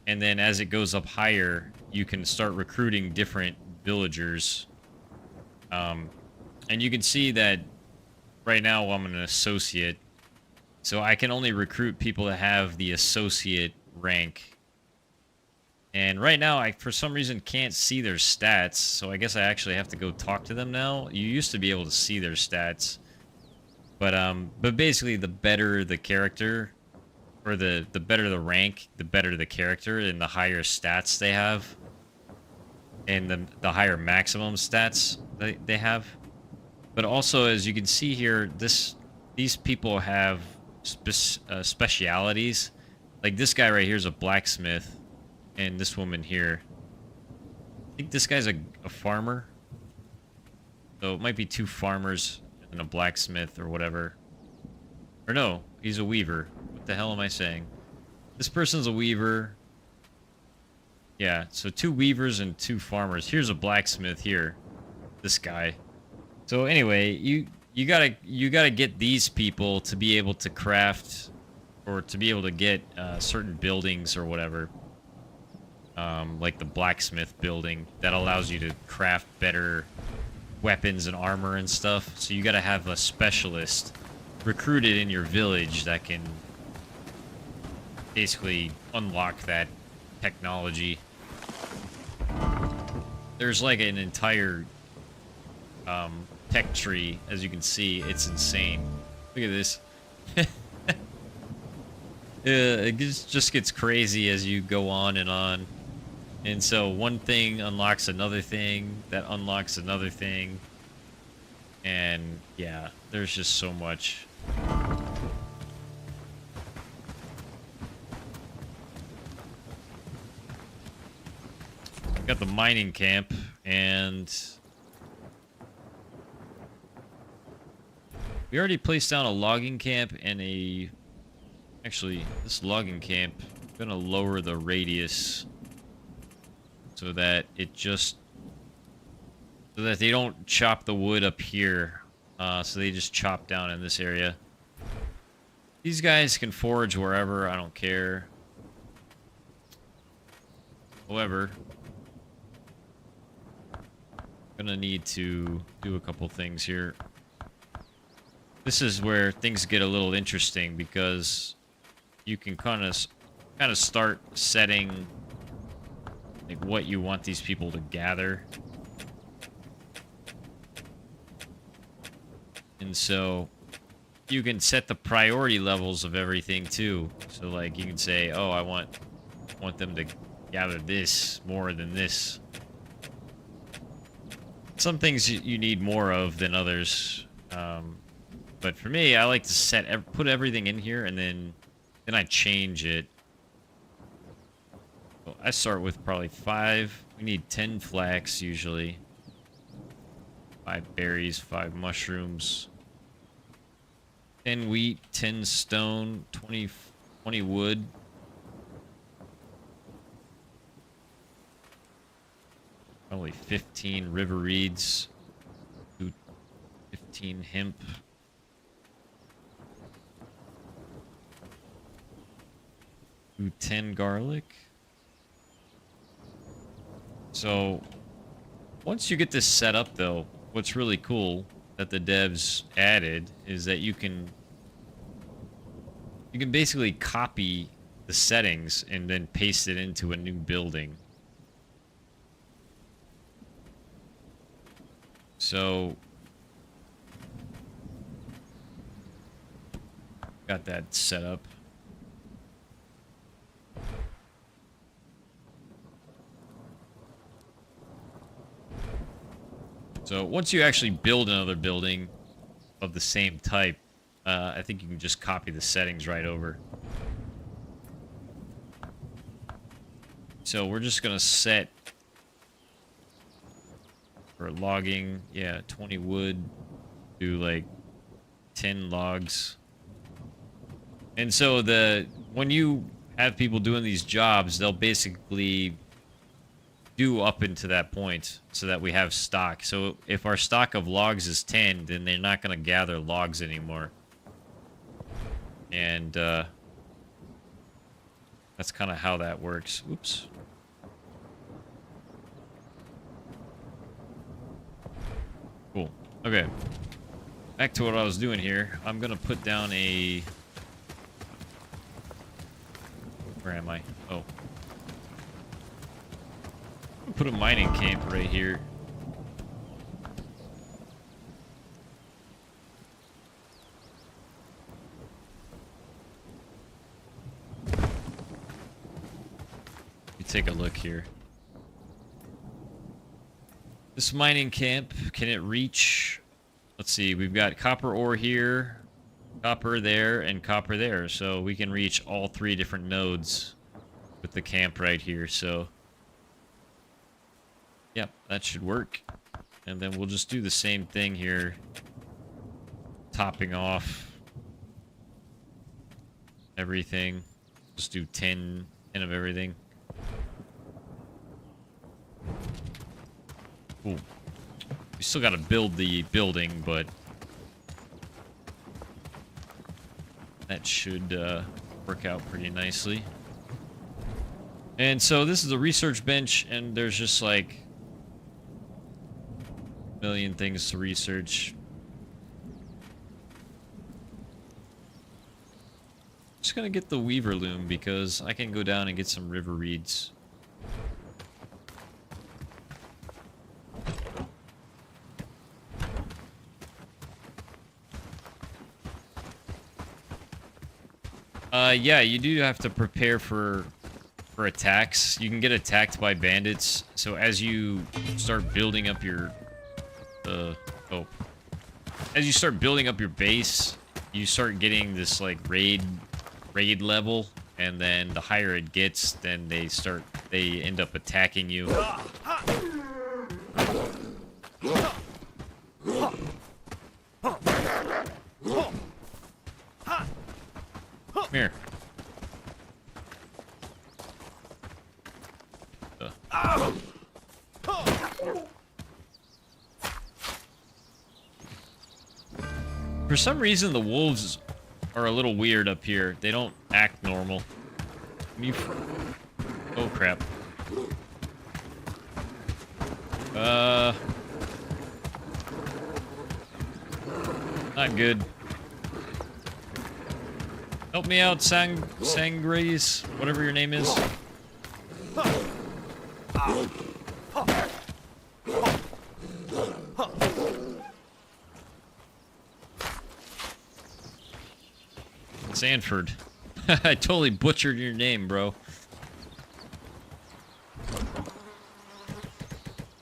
And then as it goes up higher, you can start recruiting different villagers. And you can see that right now I'm an associate, so I can only recruit people that have the associate rank. And right now, I, for some reason, can't see their stats, so I guess I actually have to go talk to them now. You used to be able to see their stats, but basically, the better the character, or the better the rank, the better the character, and the higher stats they have, and the higher maximum stats they have. But also, as you can see here, these people have specialities. Like this guy right here is a blacksmith. And this woman here, I think this guy's a farmer. So it might be two farmers and a blacksmith or whatever. Or no, he's a weaver. What the hell am I saying? This person's a weaver. Yeah, so two weavers and two farmers. Here's a blacksmith here. This guy. So anyway, you gotta get these people to be able to craft, or to be able to get certain buildings or whatever. Like the blacksmith building that allows you to craft better weapons and armor and stuff. So you gotta have a specialist recruited in your village that can basically unlock that technology. There's like an entire tech tree, as you can see. It's insane. Look at this. It just gets crazy as you go on and on. And so one thing unlocks another thing, that unlocks another thing. And yeah, there's just so much. Got the mining camp, and we already placed down a logging camp and a... Actually, this logging camp, I'm gonna lower the radius so that it just... so that they don't chop the wood up here. So they just chop down in this area. These guys can forage wherever, I don't care. However, I'm gonna need to do a couple things here. This is where things get a little interesting, because you can kind of start setting like what you want these people to gather. And so you can set the priority levels of everything too. So like you can say, oh, I want them to gather this more than this. Some things you need more of than others. But for me, I like to put everything in here, and then I change it. Well, I start with probably 5. We need 10 flax usually. 5 berries, 5 mushrooms. 10 wheat, 10 stone, 20 wood. Probably 15 river reeds. 15 hemp. Do 10 garlic. So once you get this set up though, what's really cool that the devs added is that you can You can basically copy the settings and then paste it into a new building. So got that set up. So once you actually build another building of the same type, I think you can just copy the settings right over. So we're just gonna set for logging, yeah, 20 wood, do like 10 logs. And so when you have people doing these jobs, they'll basically do up into that point so that we have stock. So if our stock of logs is 10, then they're not going to gather logs anymore. And that's kind of how that works. Oops. Cool. Okay. Back to what I was doing here. I'm going to put down a... Where am I? Oh. Put a mining camp right here. You take a look here. This mining camp, can it reach? Let's see, we've got copper ore here, copper there, and copper there. So we can reach all 3 different nodes with the camp right here. So yep, that should work. And then we'll just do the same thing here. Topping off everything. Just do 10 of everything. Ooh. We still got to build the building, but that should work out pretty nicely. And so this is a research bench, and there's just like a million things to research. Just gonna get the weaver loom because I can go down and get some river reeds. Yeah, you do have to prepare for attacks. You can get attacked by bandits. So as you start building up your as you start building up your base, you start getting this like raid level, and then the higher it gets, then they end up attacking you. Come here. For some reason, the wolves are a little weird up here. They don't act normal. Oh, crap. Not good. Help me out, Sangres, whatever your name is. Sanford. I totally butchered your name, bro.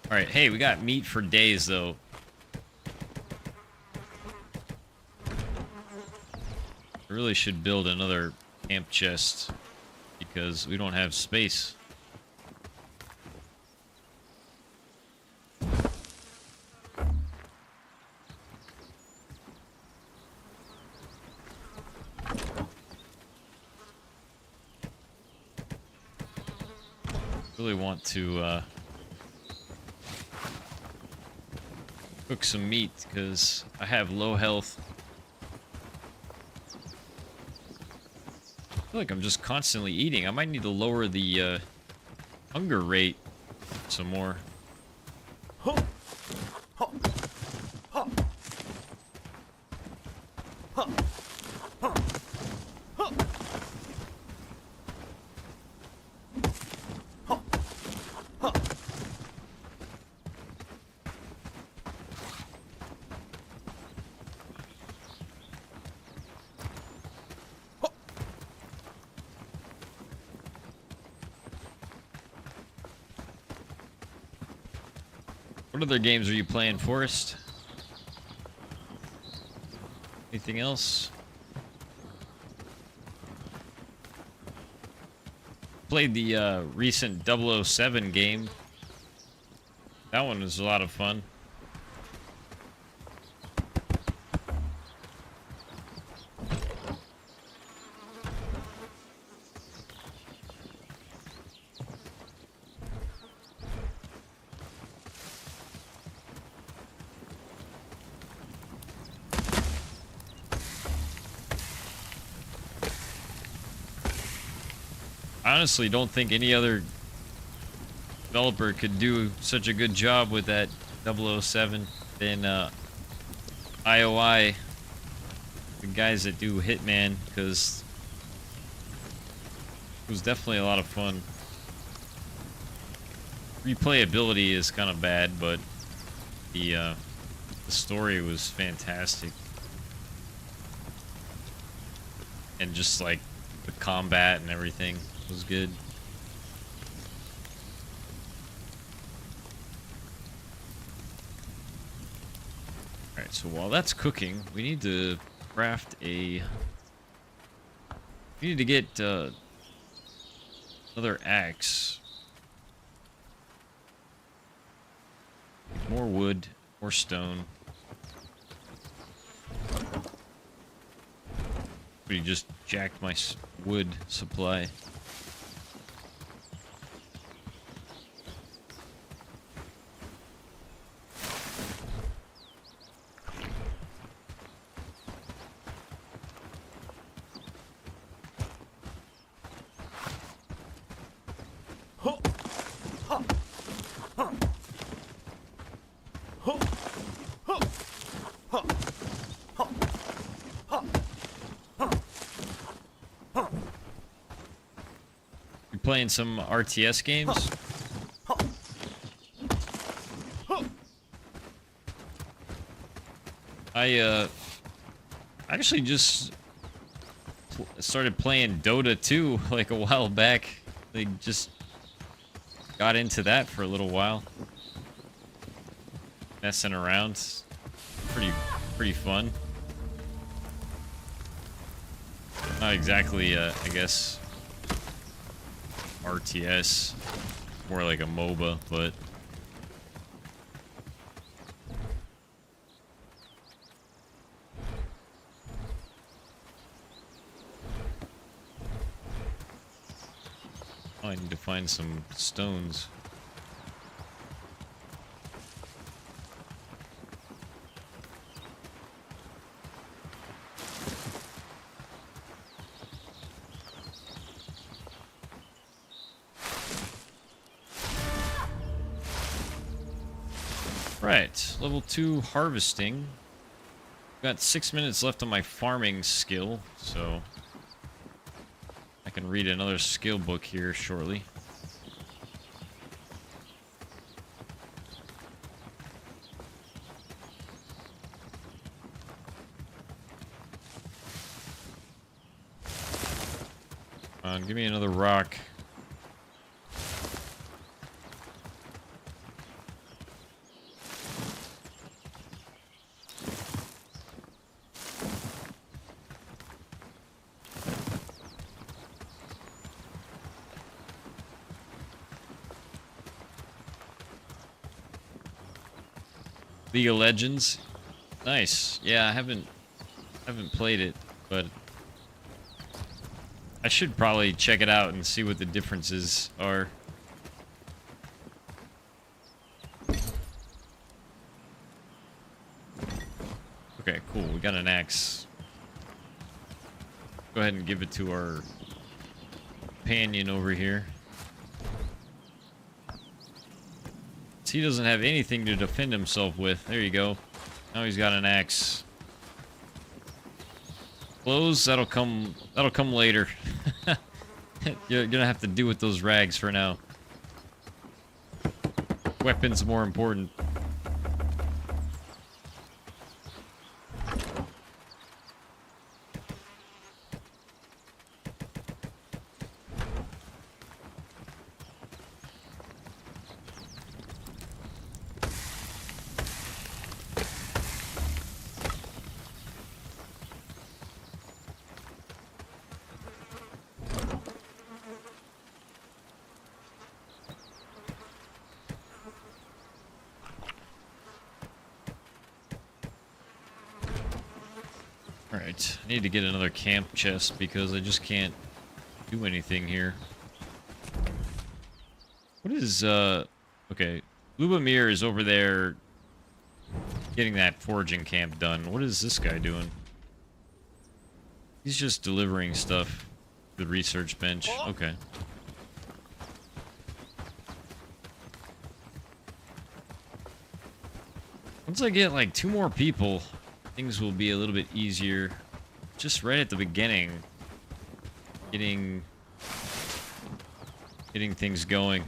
Alright, hey, we got meat for days, though. I really should build another camp chest because we don't have space. Really want to cook some meat because I have low health. I feel like I'm just constantly eating. I might need to lower the hunger rate some more. What other games are you playing, Forrest? Anything else? Played the recent 007 game. That one was a lot of fun. I honestly don't think any other developer could do such a good job with that 007 than IOI, the guys that do Hitman, because it was definitely a lot of fun. Replayability is kind of bad, but the story was fantastic, and just like the combat and everything was good. Alright, so while that's cooking, we need to craft a... We need to get another axe. More wood, more stone. But he just jacked my wood supply. Playing some RTS games. I actually just started playing Dota 2 like a while back. Like just got into that for a little while. Messing around. Pretty fun. Not exactly I guess RTS, more like a MOBA, but oh, I need to find some stones. Right, level 2 harvesting. Got 6 minutes left on my farming skill, so I can read another skill book here shortly. Come on, give me another rock. League of Legends, nice. Yeah, I haven't played it, but I should probably check it out and see what the differences are. Okay, cool. We got an axe. Go ahead and give it to our companion over here. He doesn't have anything to defend himself with. There you go. Now he's got an axe. Clothes, that'll come later. You're gonna have to do with those rags for now. Weapons more important. Alright, I need to get another camp chest because I just can't do anything here. What is, okay. Lubomir is over there getting that foraging camp done. What is this guy doing? He's just delivering stuff to the research bench. Okay. Once I get like 2 more people, things will be a little bit easier. Just right at the beginning, getting things going.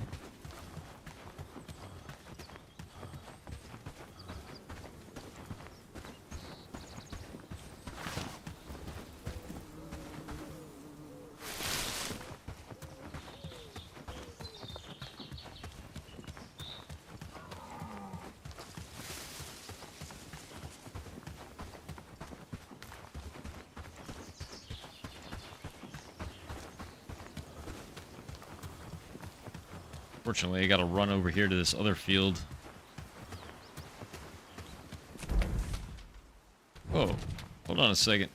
Fortunately, I gotta run over here to this other field. Whoa, hold on a second.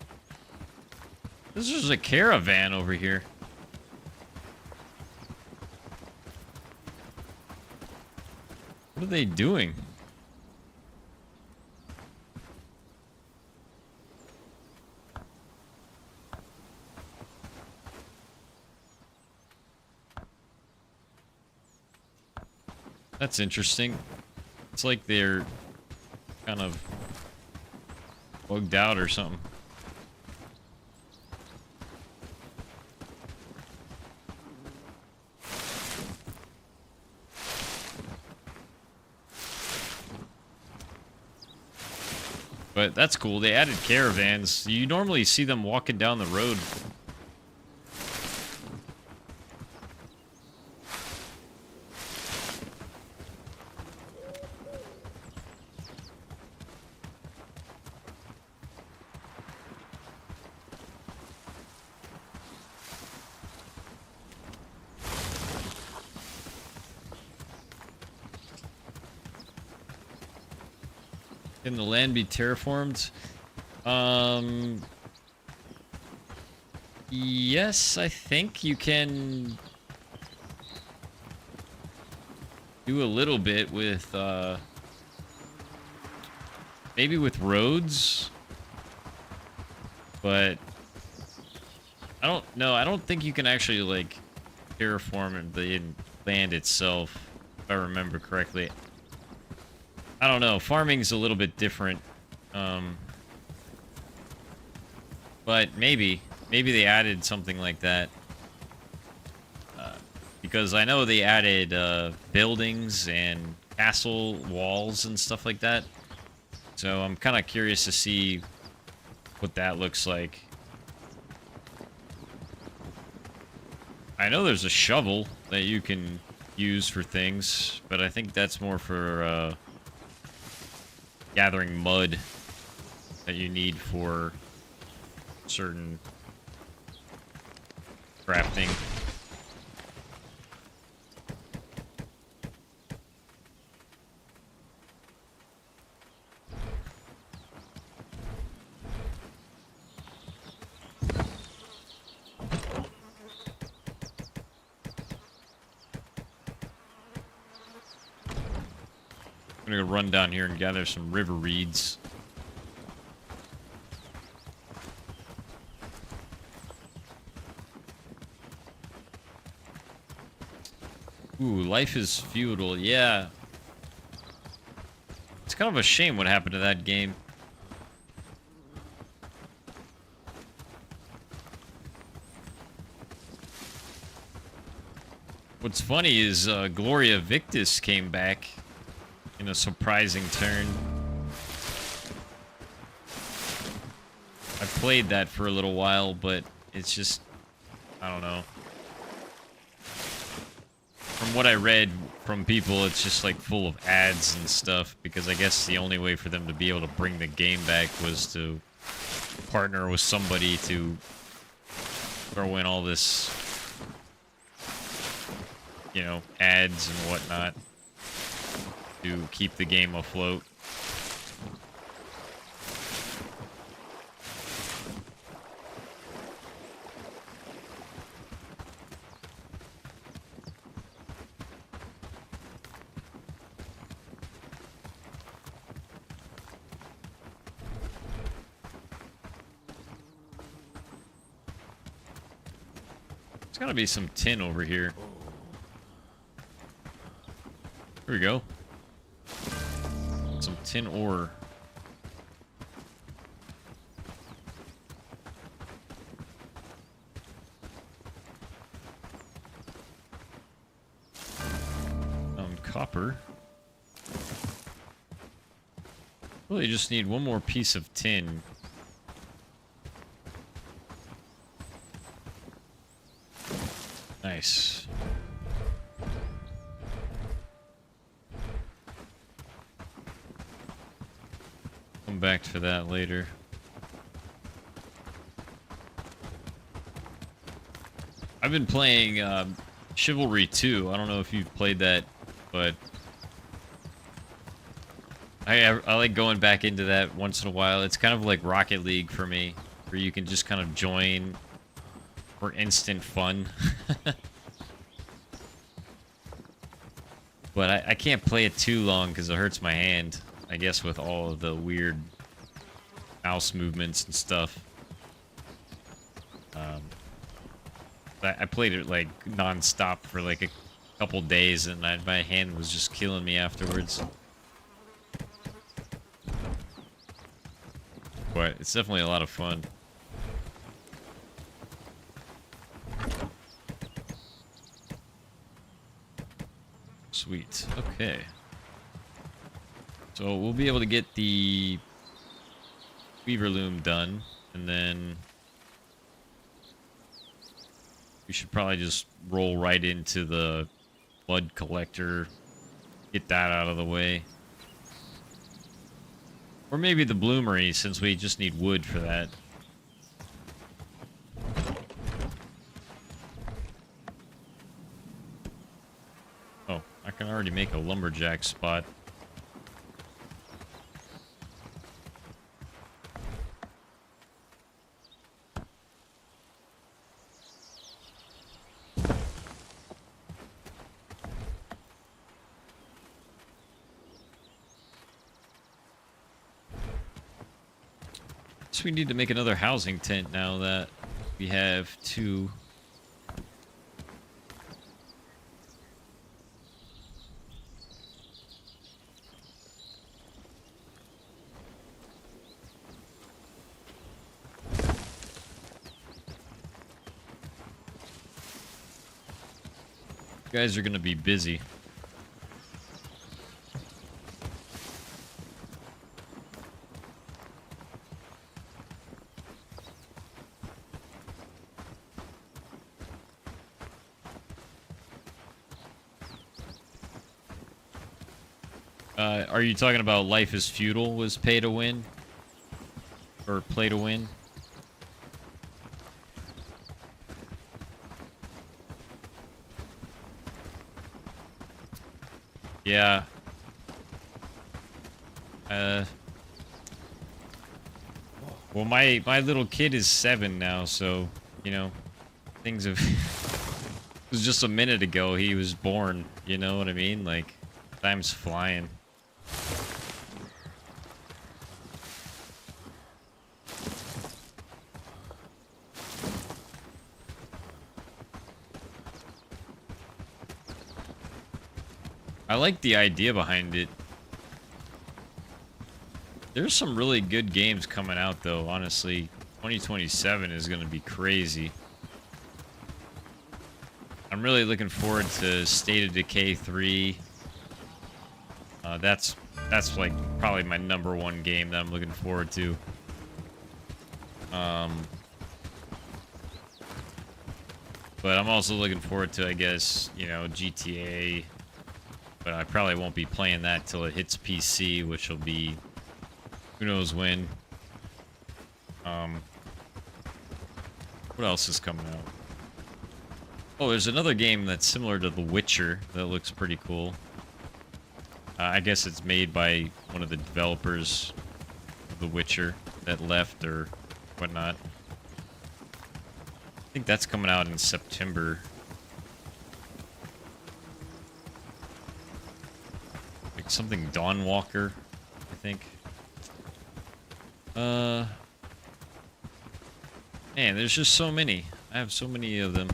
This is a caravan over here. What are they doing? That's interesting. It's like they're kind of bugged out or something. But that's cool. They added caravans. You normally see them walking down the road. Can the land be terraformed? Yes, I think you can do a little bit with, maybe with roads, but I don't know. I don't think you can actually, like, terraform the land itself, if I remember correctly. I don't know. Farming's a little bit different. But maybe they added something like that. Because I know they added buildings and castle walls and stuff like that. So I'm kind of curious to see what that looks like. I know there's a shovel that you can use for things, but I think that's more for gathering mud that you need for certain crafting. I'm gonna go run down here and gather some river reeds. Ooh, life is feudal. Yeah. It's kind of a shame what happened to that game. What's funny is Gloria Victis came back in a surprising turn. I played that for a little while, but it's just, I don't know. From what I read from people, it's just like full of ads and stuff, because I guess the only way for them to be able to bring the game back was to partner with somebody to throw in all this, you know, ads and whatnot to keep the game afloat. There's gotta be some tin over here. Here we go. Some tin ore. Copper. Really just need one more piece of tin. Nice. Come back to that later. I've been playing Chivalry 2. I don't know if you've played that, but I like going back into that once in a while. It's kind of like Rocket League for me, where you can just kind of join for instant fun. But I can't play it too long because it hurts my hand, I guess, with all of the weird mouse movements and stuff. I played it like non-stop for like a couple days, and my hand was just killing me afterwards. But it's definitely a lot of fun. Sweet. Okay. So we'll be able to get the weaver loom done, and then we should probably just roll right into the blood collector, get that out of the way. Or maybe the bloomery, since we just need wood for that. Oh, I can already make a lumberjack spot. We need to make another housing tent now that we have two. You guys are gonna be busy. Are you talking about Life is Feudal was pay to win? Or play to win? Yeah. Well, my little kid is 7 now, so, you know, things have... It was just a minute ago he was born, you know what I mean? Like, time's flying. I like the idea behind it. There's some really good games coming out, though, honestly. 2027 is going to be crazy. I'm really looking forward to State of Decay 3. That's like probably my #1 game that I'm looking forward to. But I'm also looking forward to, I guess, you know, GTA. But I probably won't be playing that till it hits PC, which will be who knows when. What else is coming out? Oh, there's another game that's similar to The Witcher that looks pretty cool. I guess it's made by one of the developers of The Witcher that left or whatnot. I think that's coming out in September. Like something Dawnwalker, I think. Man, there's just so many. I have so many of them.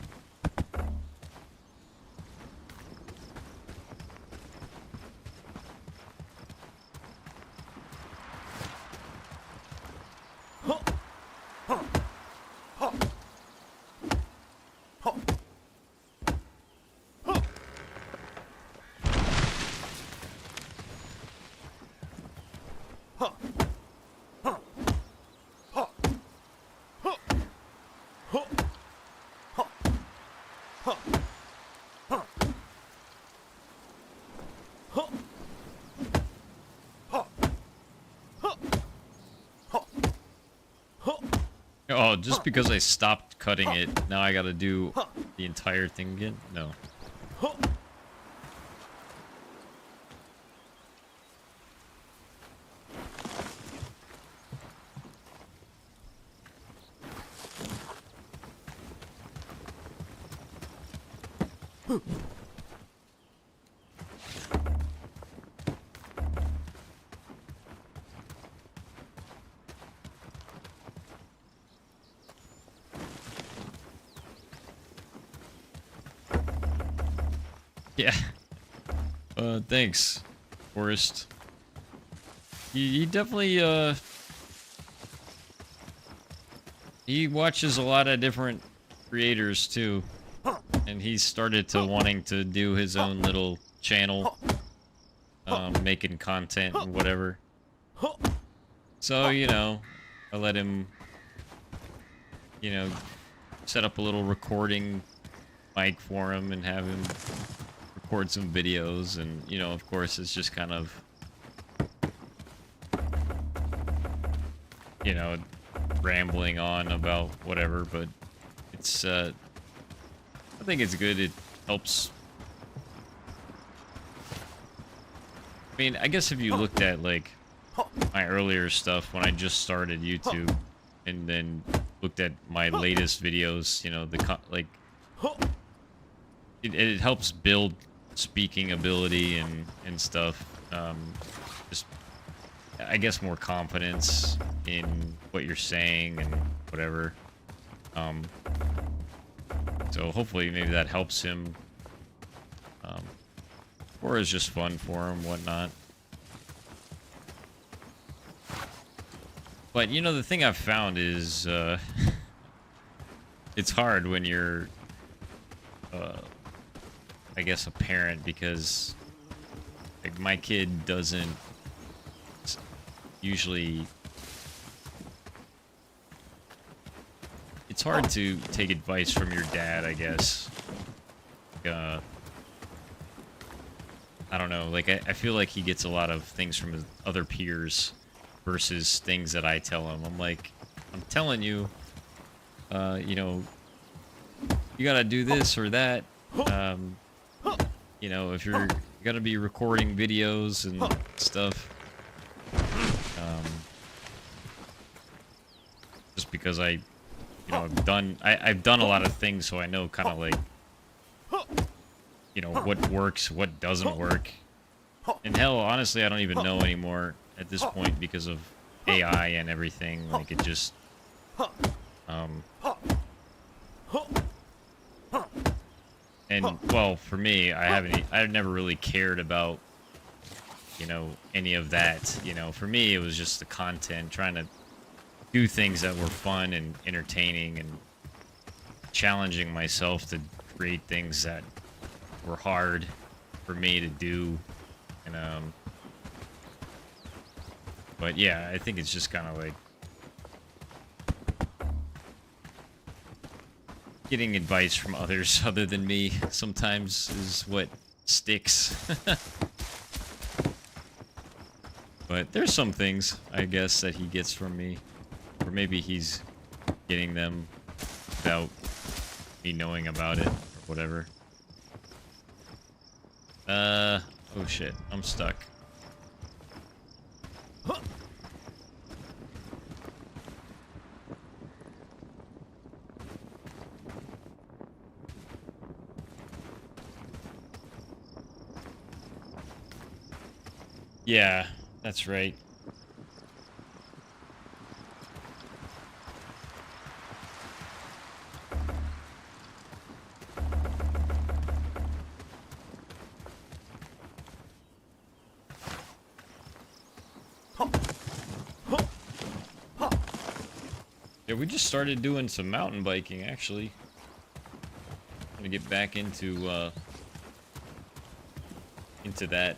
Oh, just because I stopped cutting it, now I gotta do the entire thing again? No. Yeah. Thanks, Forrest. He definitely, he watches a lot of different creators, too. And he started to wanting to do his own little channel, making content and whatever. So, you know, I let him, you know, set up a little recording mic for him and have him record some videos, and you know, of course, it's just kind of, you know, rambling on about whatever, but it's I think it's good. It helps. I mean, I guess if you looked at like my earlier stuff when I just started YouTube, and then looked at my latest videos, you know, it helps build speaking ability and stuff. Just, I guess, more confidence in what you're saying and whatever. So hopefully maybe that helps him. Or is just fun for him, whatnot. But, you know, the thing I've found is, it's hard when you're, I guess, a parent, because, like, my kid doesn't usually... It's hard to take advice from your dad, I guess. I don't know, like, I feel like he gets a lot of things from his other peers versus things that I tell him. I'm like, I'm telling you, you know, you gotta do this or that. You know, if you're gonna be recording videos and stuff. Just because I, you know, I've done a lot of things, so I know kind of like, you know, what works, what doesn't work. And hell, honestly, I don't even know anymore at this point because of AI and everything. Like, it just, and, well, for me, I've never really cared about, you know, any of that. You know, for me, it was just the content, trying to do things that were fun and entertaining, and challenging myself to create things that were hard for me to do. And, but yeah, I think it's just kind of like getting advice from others other than me sometimes is what sticks. But there's some things, I guess, that he gets from me, or maybe he's getting them without me knowing about it or whatever. Oh shit, I'm stuck. Yeah, that's right. Yeah, we just started doing some mountain biking, actually. I'm gonna get back into that.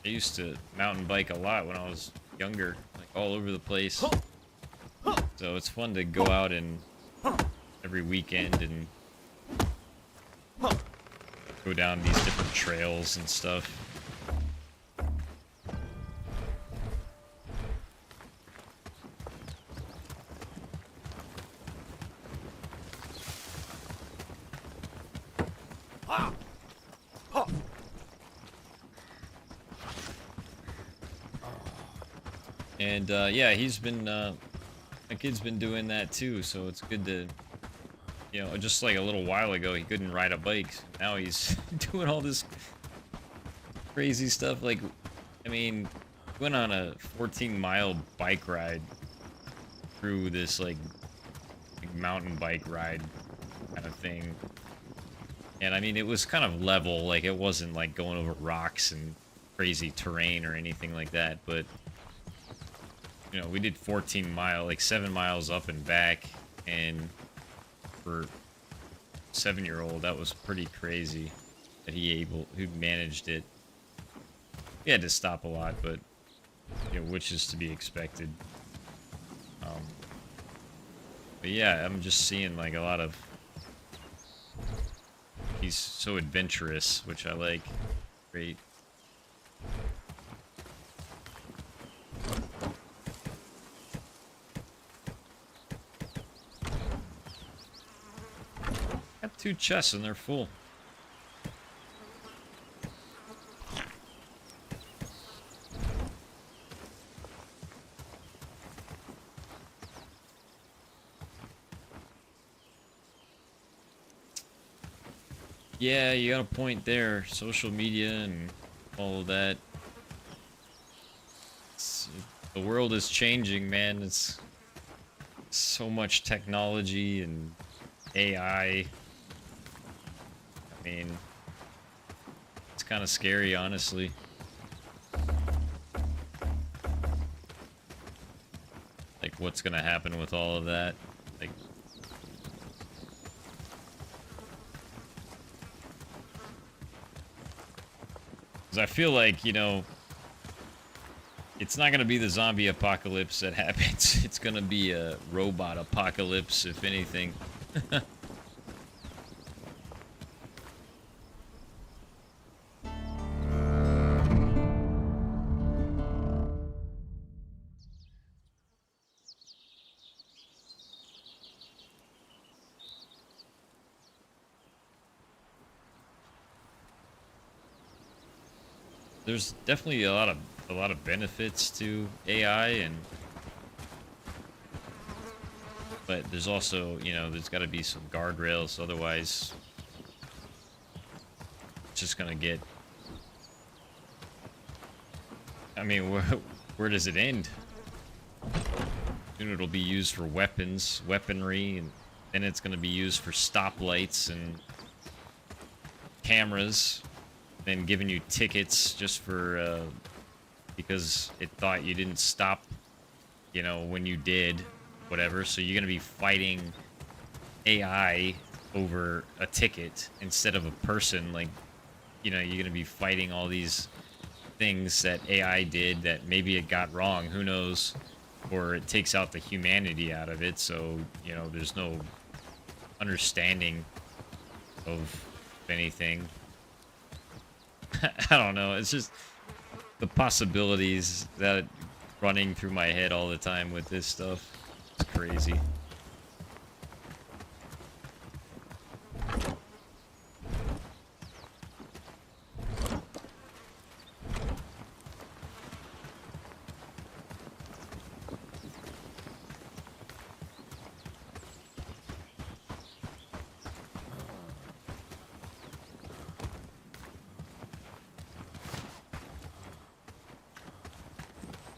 I used to mountain bike a lot when I was younger, like all over the place. So it's fun to go out and every weekend and go down these different trails and stuff. And yeah, he's been my kid's been doing that too, so it's good to, you know, just like a little while ago he couldn't ride a bike. Now he's doing all this crazy stuff. Like, I mean, went on a 14-mile bike ride through this like mountain bike ride kind of thing. And I mean, it was kind of level, like it wasn't like going over rocks and crazy terrain or anything like that, but you know, we did 14 miles, like 7 miles up and back, and for 7-year-old, that was pretty crazy that who managed it. He had to stop a lot, but you know, which is to be expected. But yeah, I'm just seeing like a lot of. He's so adventurous, which I like. Great. Got 2 chests and they're full. Yeah, you got a point there. Social media and all of that. The world is changing, man. It's so much technology and AI. I mean, it's kind of scary, honestly. Like, what's gonna happen with all of that? Like, because I feel like, you know, it's not gonna be the zombie apocalypse that happens. It's gonna be a robot apocalypse, if anything. There's definitely a lot of benefits to AI, and but there's also, you know, there's got to be some guardrails, otherwise it's just gonna get. I mean, where does it end? Soon it'll be used for weaponry, and then it's gonna be used for stoplights and cameras. Then giving you tickets just for because it thought you didn't stop, you know, when you did, whatever. So you're gonna be fighting AI over a ticket instead of a person. Like, you know, you're gonna be fighting all these things that AI did that maybe it got wrong, who knows, or it takes out the humanity out of it. So, you know, there's no understanding of anything. I don't know. It's just the possibilities that running through my head all the time with this stuff. It's crazy.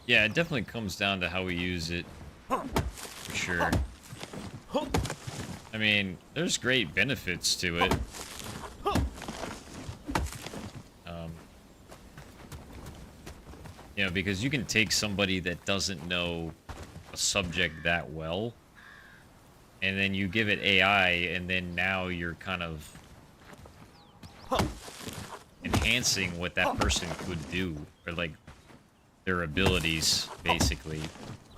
Yeah, it definitely comes down to how we use it, for sure. I mean, there's great benefits to it. You know, because you can take somebody that doesn't know a subject that well, and then you give it AI, and then now you're kind of enhancing what that person could do. or like their abilities, basically.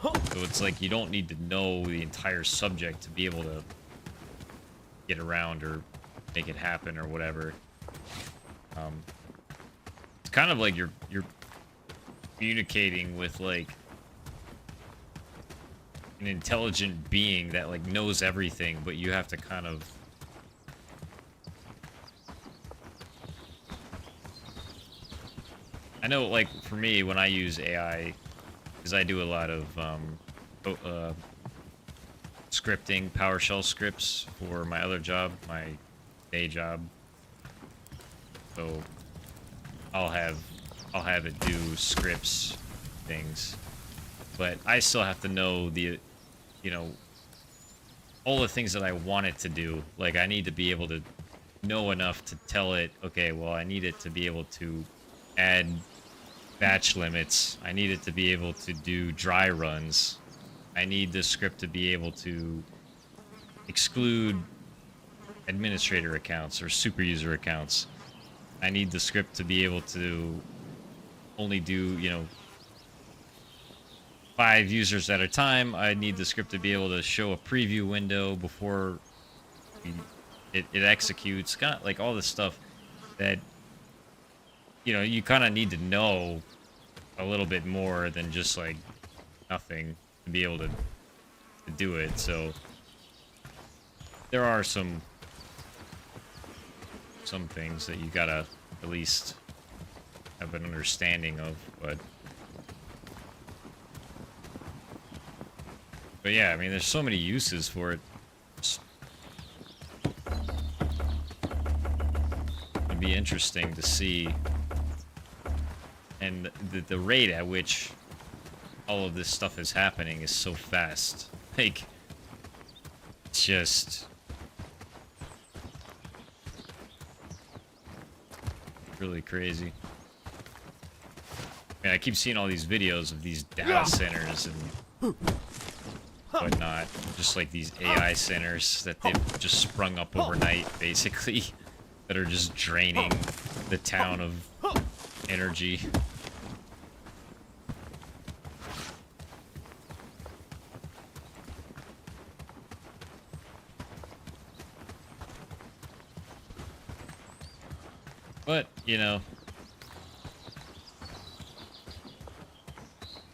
So it's like you don't need to know the entire subject to be able to get around or make it happen or whatever. It's kind of like you're communicating with like an intelligent being that like knows everything, but you have to kind of I know, like, for me, when I use AI, because I do a lot of scripting, PowerShell scripts for my other job, my day job. So I'll have it do scripts, things, but I still have to know the, you know, all the things that I want it to do. Like, I need to be able to know enough to tell it, okay, well, I need it to be able to add batch limits. I need it to be able to do dry runs. I need the script to be able to exclude administrator accounts or super user accounts. I need the script to be able to only do, you know, 5 users at a time. I need the script to be able to show a preview window before it executes. Kind of like all this stuff that, you know, you kind of need to know a little bit more than just like nothing to be able to do it. So there are some things that you gotta at least have an understanding of, but yeah, I mean, there's so many uses for it. It'd be interesting to see, and the rate at which all of this stuff is happening is so fast. Like, it's just really crazy. I mean, I keep seeing all these videos of these data centers and whatnot, just like these AI centers that they've just sprung up overnight, basically, that are just draining the town of energy. But, you know,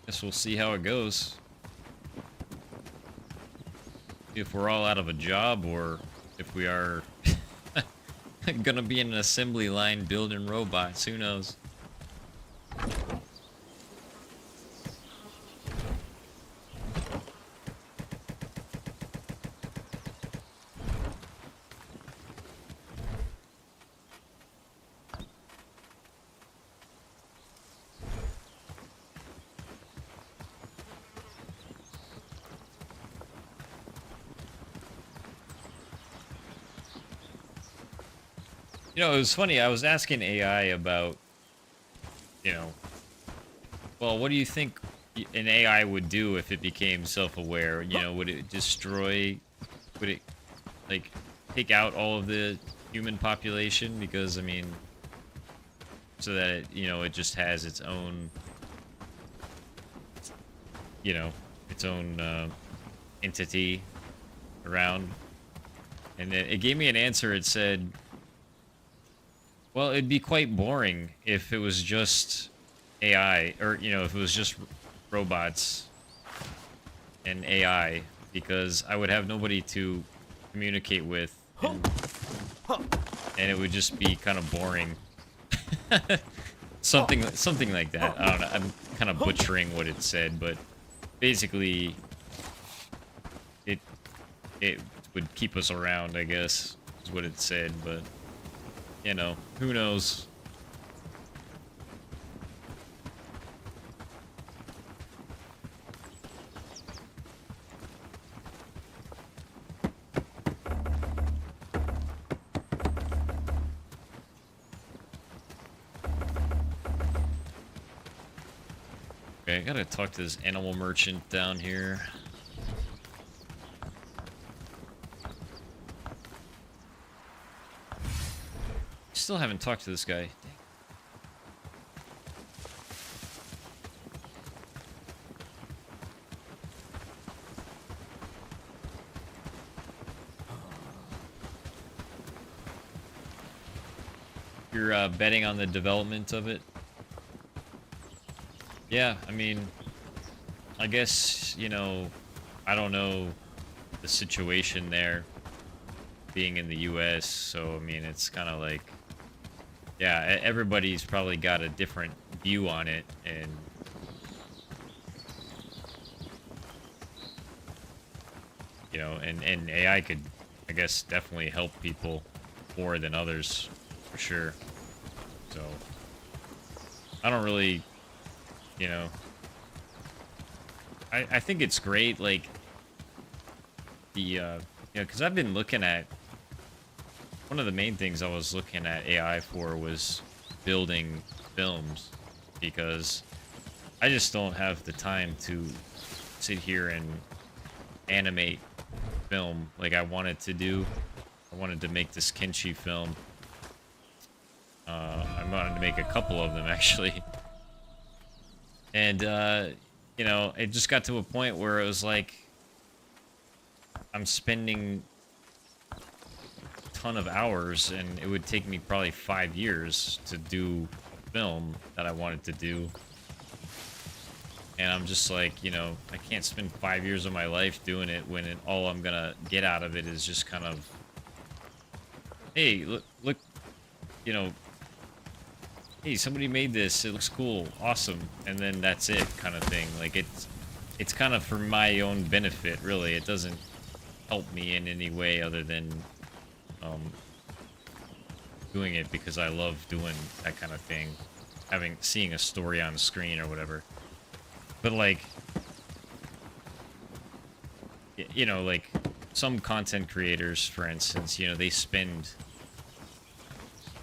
guess we'll see how it goes. If we're all out of a job, or if we are gonna be in an assembly line building robots, who knows? You know, it was funny, I was asking AI about, you know, well, what do you think an AI would do if it became self-aware? You know, would it destroy, would it, like, take out all of the human population? Because, I mean, so that, it, you know, it just has its own, you know, its own entity around. And then it gave me an answer. It said, well, it'd be quite boring if it was just AI, or, you know, if it was just robots and AI, because I would have nobody to communicate with, and it would just be kind of boring. something like that. I don't know. I'm kind of butchering what it said, but basically, it would keep us around, I guess, is what it said, but. You know, who knows? Okay, I gotta talk to this animal merchant down here. Still haven't talked to this guy. Dang. You're betting on the development of it. Yeah, I mean, I guess, you know, I don't know the situation there being in the US, so I mean, it's kind of like, yeah, everybody's probably got a different view on it, and you know, and AI could, I guess, definitely help people more than others, for sure. So I don't really, you know, I think it's great, like you know, because I've been looking at one of the main things I was looking at AI for was building films, because I just don't have the time to sit here and animate film like I wanted to do. I wanted to make this Kenshi film. I wanted to make a couple of them actually. And you know, it just got to a point where it was like I'm spending a ton of hours, and it would take me probably 5 years to do film that I wanted to do. And I'm just like, you know, I can't spend 5 years of my life doing it when all I'm gonna get out of it is just kind of, hey, look, you know, hey, somebody made this, it looks cool, awesome, and then that's it, kind of thing. Like it's kind of for my own benefit, really. It doesn't help me in any way other than doing it because I love doing that kind of thing, seeing a story on screen or whatever. But like, you know, like some content creators, for instance, you know, they spend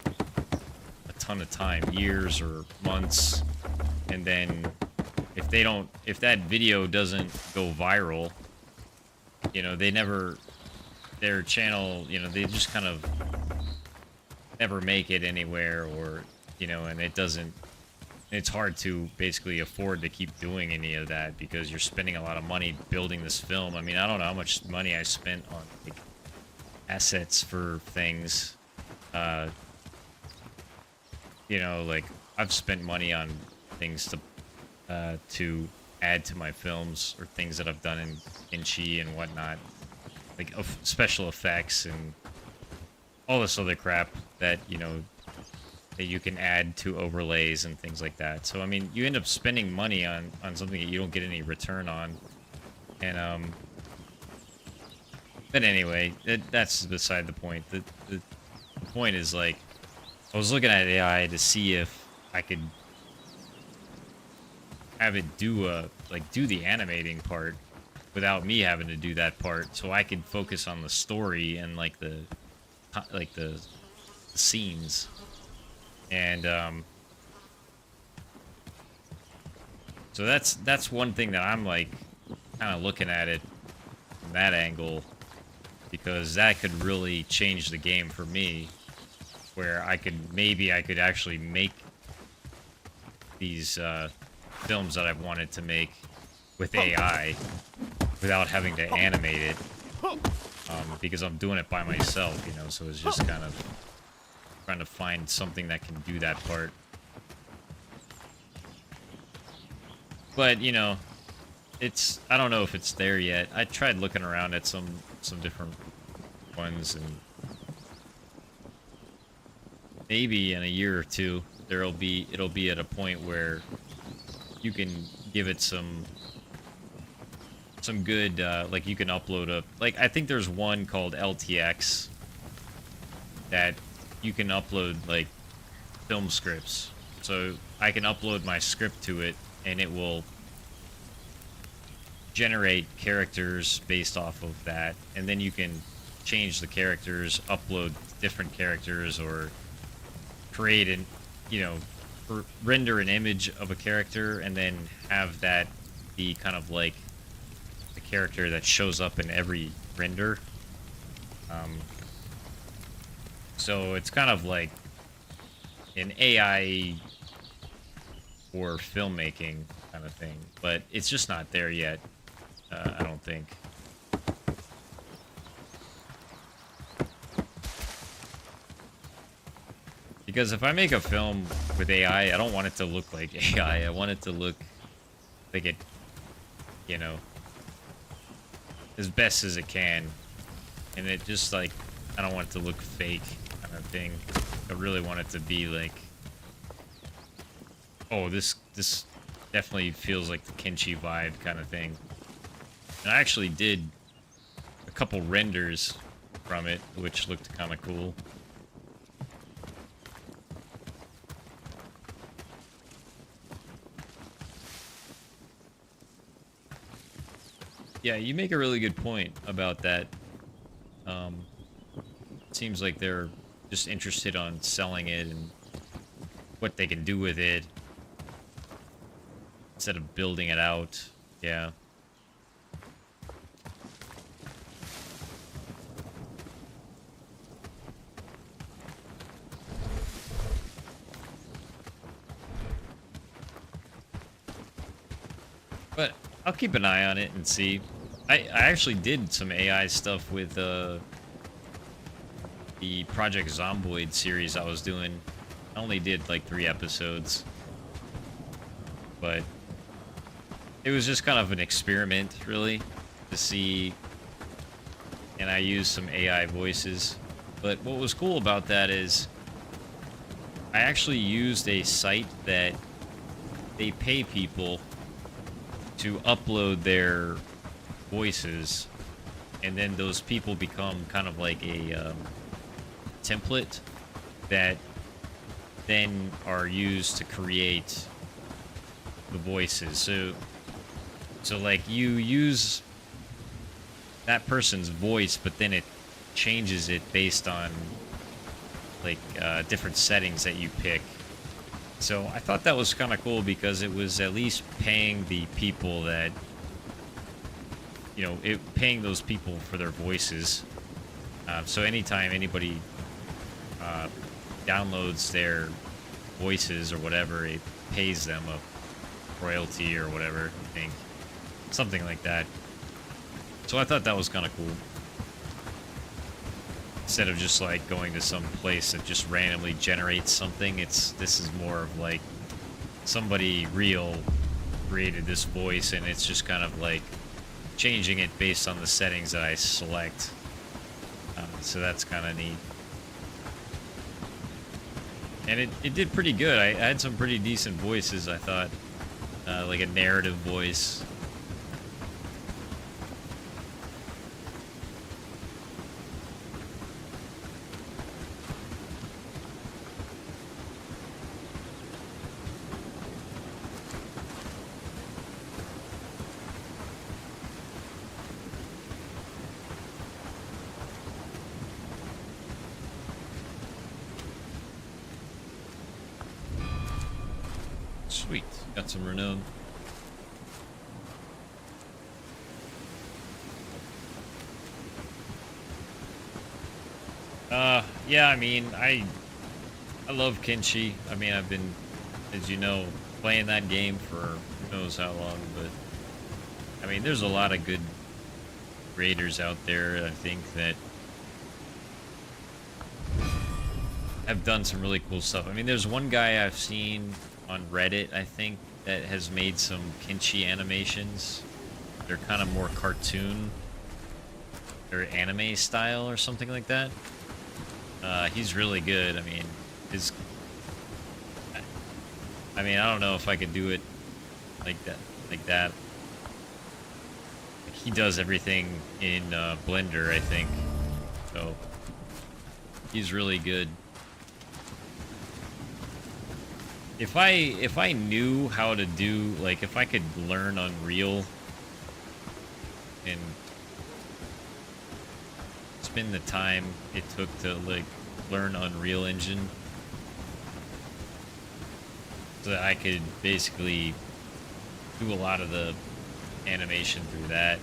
a ton of time, years or months, and then if that video doesn't go viral, you know, their channel, you know, they just kind of never make it anywhere, or, you know, and it's hard to basically afford to keep doing any of that because you're spending a lot of money building this film. I mean, I don't know how much money I spent on like assets for things. You know, like I've spent money on things to add to my films, or things that I've done in Chi and whatnot, like special effects and all this other crap that, you know, that you can add to overlays and things like that. So I mean, you end up spending money on something that you don't get any return on. And but anyway, that's beside the point. The point is, like, I was looking at AI to see if I could have it do the animating part without me having to do that part, so I could focus on the story and like the scenes. And so that's one thing that I'm like kind of looking at it from that angle, because that could really change the game for me, where I could actually make these films that I've wanted to make with AI without having to animate it, because I'm doing it by myself, you know. So it's just kind of trying to find something that can do that part. But, you know, I don't know if it's there yet. I tried looking around at some different ones, and maybe in a year or two it'll be at a point where you can give it some good, like, you can upload I think there's one called LTX that you can upload like film scripts. So I can upload my script to it, and it will generate characters based off of that, and then you can change the characters, upload different characters, or create an, you know, render an image of a character and then have that be kind of like the character that shows up in every render. So it's kind of like an AI for filmmaking kind of thing, but it's just not there yet, I don't think. Because if I make a film with AI, I don't want it to look like AI. I want it to look like it, you know, as best as it can. And it just like, I don't want it to look fake kind of thing. I really want it to be like, oh, this definitely feels like the Kenshi vibe kind of thing. And I actually did a couple renders from it, which looked kind of cool. Yeah, you make a really good point about that. It seems like they're just interested on selling it and what they can do with it instead of building it out. Yeah. But I'll keep an eye on it and see. I actually did some AI stuff with the Project Zomboid series I was doing. I only did like 3 episodes. But it was just kind of an experiment, really, to see. And I used some AI voices. But what was cool about that is I actually used a site that they pay people to upload their voices, and then those people become kind of like a template that then are used to create the voices. So like you use that person's voice, but then it changes it based on like different settings that you pick. So I thought that was kind of cool because it was at least paying the people that, you know, paying those people for their voices. So anytime anybody downloads their voices or whatever, it pays them a royalty or whatever, I think. Something like that. So I thought that was kind of cool. Instead of just like going to some place that just randomly generates something, this is more of like somebody real created this voice, and it's just kind of like changing it based on the settings that I select. So that's kind of neat. And it did pretty good. I had some pretty decent voices, I thought. Like a narrative voice. Sweet. Got some renown. Yeah, I mean, I love Kenshi. I mean, I've been, as you know, playing that game for who knows how long, but I mean, there's a lot of good creators out there, I think, that have done some really cool stuff. I mean, there's one guy I've seen on Reddit, I think, that has made some Kenshi animations. They're kind of more cartoon. They're anime style or something like that. He's really good. I mean, I don't know if I could do it like that. He does everything in Blender, I think. So he's really good. If I knew how to do, like, if I could learn Unreal and spend the time it took to like learn Unreal Engine, so that I could basically do a lot of the animation through that,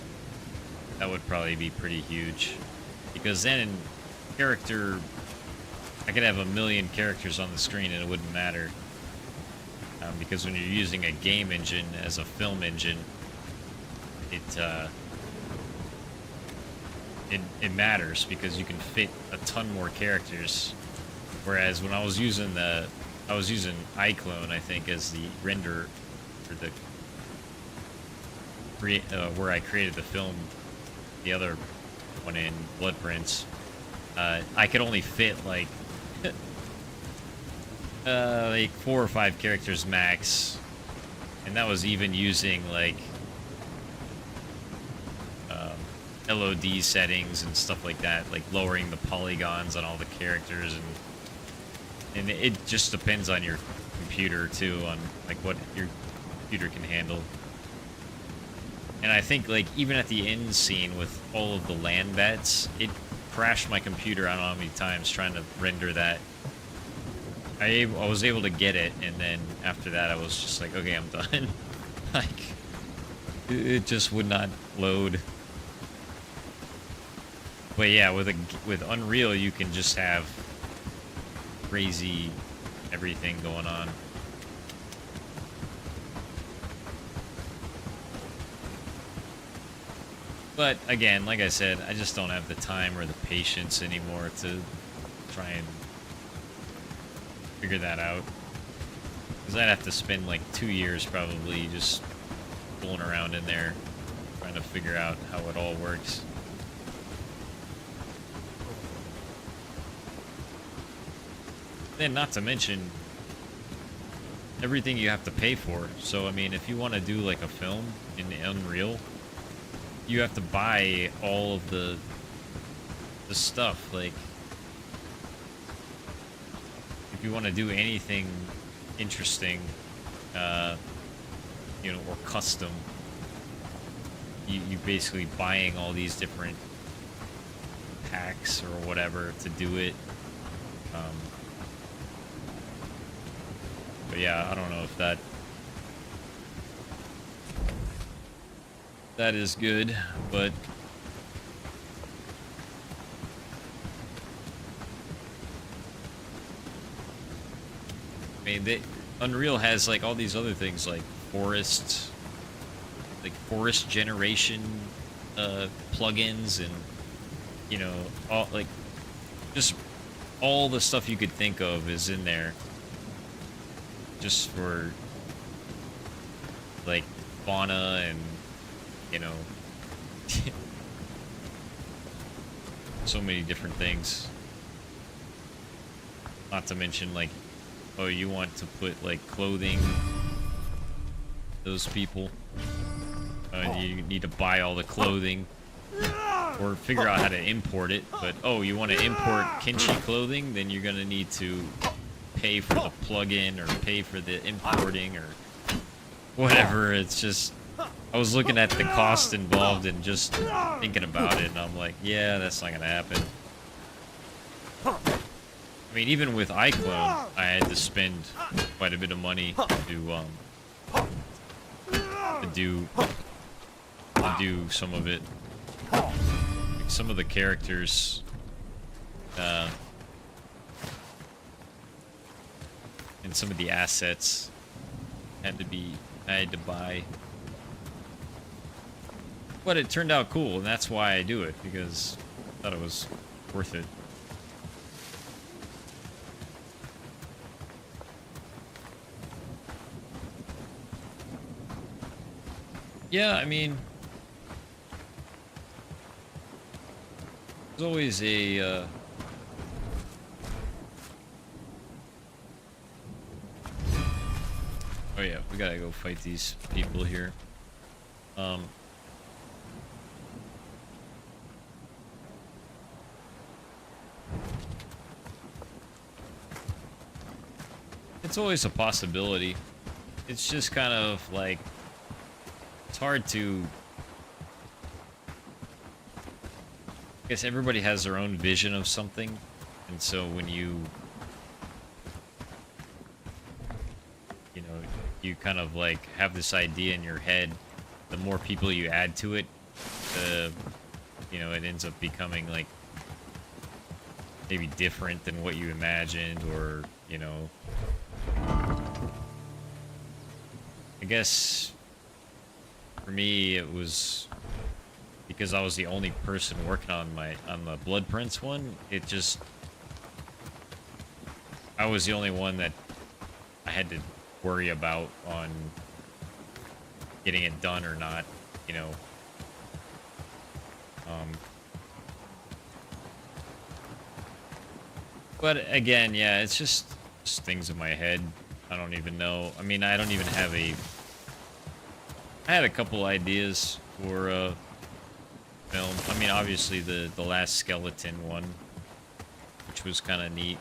that would probably be pretty huge. Because then character, I could have a million characters on the screen and it wouldn't matter. Because when you're using a game engine as a film engine, it matters because you can fit a ton more characters Whereas when I was using iClone, I think, as the render for the where I created the film, the other one in Blood Prince, I could only fit like 4 or 5 characters max, and that was even using like LOD settings and stuff like that, like lowering the polygons on all the characters, and it just depends on your computer too, on like what your computer can handle. And I think like even at the end scene with all of the land bats, it crashed my computer I don't know how many times trying to render that. I was able to get it, and then after that I was just like, okay, I'm done. Like it just would not load. But yeah, with Unreal, you can just have crazy everything going on. But again, like I said, I just don't have the time or the patience anymore to try and figure that out. Because I'd have to spend like 2 years probably just fooling around in there, trying to figure out how it all works. Then not to mention everything you have to pay for. So I mean, if you want to do like a film in Unreal, you have to buy all of the stuff. Like if you want to do anything interesting, you know, or custom, you basically buying all these different packs or whatever to do it. But yeah, I don't know if that is good, but I mean, Unreal has like all these other things like forest generation plugins, and you know, all like just all the stuff you could think of is in there. Just for like fauna and, you know, so many different things. Not to mention like, oh, you want to put like clothing, those people, you need to buy all the clothing or figure out how to import it. But oh, you want to import Kinshi clothing, then you're gonna need to pay for the plugin or pay for the importing or whatever. It's just, I was looking at the cost involved and just thinking about it, and I'm like, yeah, that's not gonna happen. I mean, even with iClone, I had to spend quite a bit of money to do some of it. Like some of the characters, and some of the assets I had to buy. But it turned out cool, and that's why I do it, because I thought it was worth it. Yeah, I mean, there's always a oh yeah, we gotta go fight these people here. It's always a possibility. It's just kind of like, it's hard to, I guess everybody has their own vision of something, and so when you you kind of like have this idea in your head, the more people you add to it, you know, it ends up becoming like maybe different than what you imagined, or, you know, I guess for me it was because I was the only person working on the Blood Prince one. It just, I was the only one that I had to worry about on getting it done or not, you know. Um, but again, yeah, it's just things in my head. I don't even know. I mean, I don't even have a... I had a couple ideas for film. I mean, obviously the last skeleton one, which was kind of neat.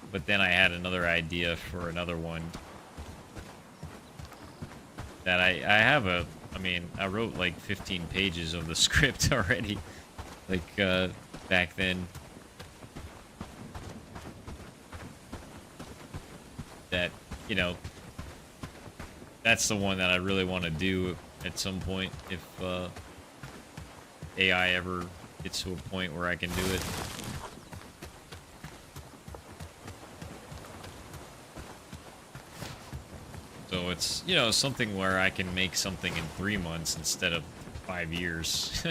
But then I had another idea for another one that I have a... I mean, I wrote like 15 pages of the script already, like back then. That, you know, that's the one that I really want to do at some point if AI ever gets to a point where I can do it. So it's, you know, something where I can make something in 3 months instead of 5 years.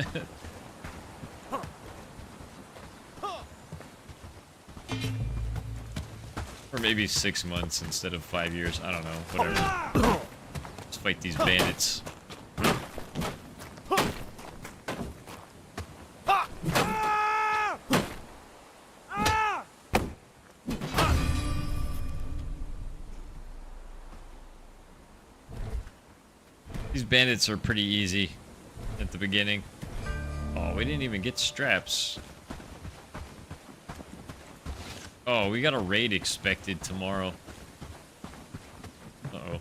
Or maybe 6 months instead of 5 years. I don't know. Whatever. Let's fight these bandits. These bandits are pretty easy at the beginning. Oh, we didn't even get straps. Oh, we got a raid expected tomorrow. Uh-oh.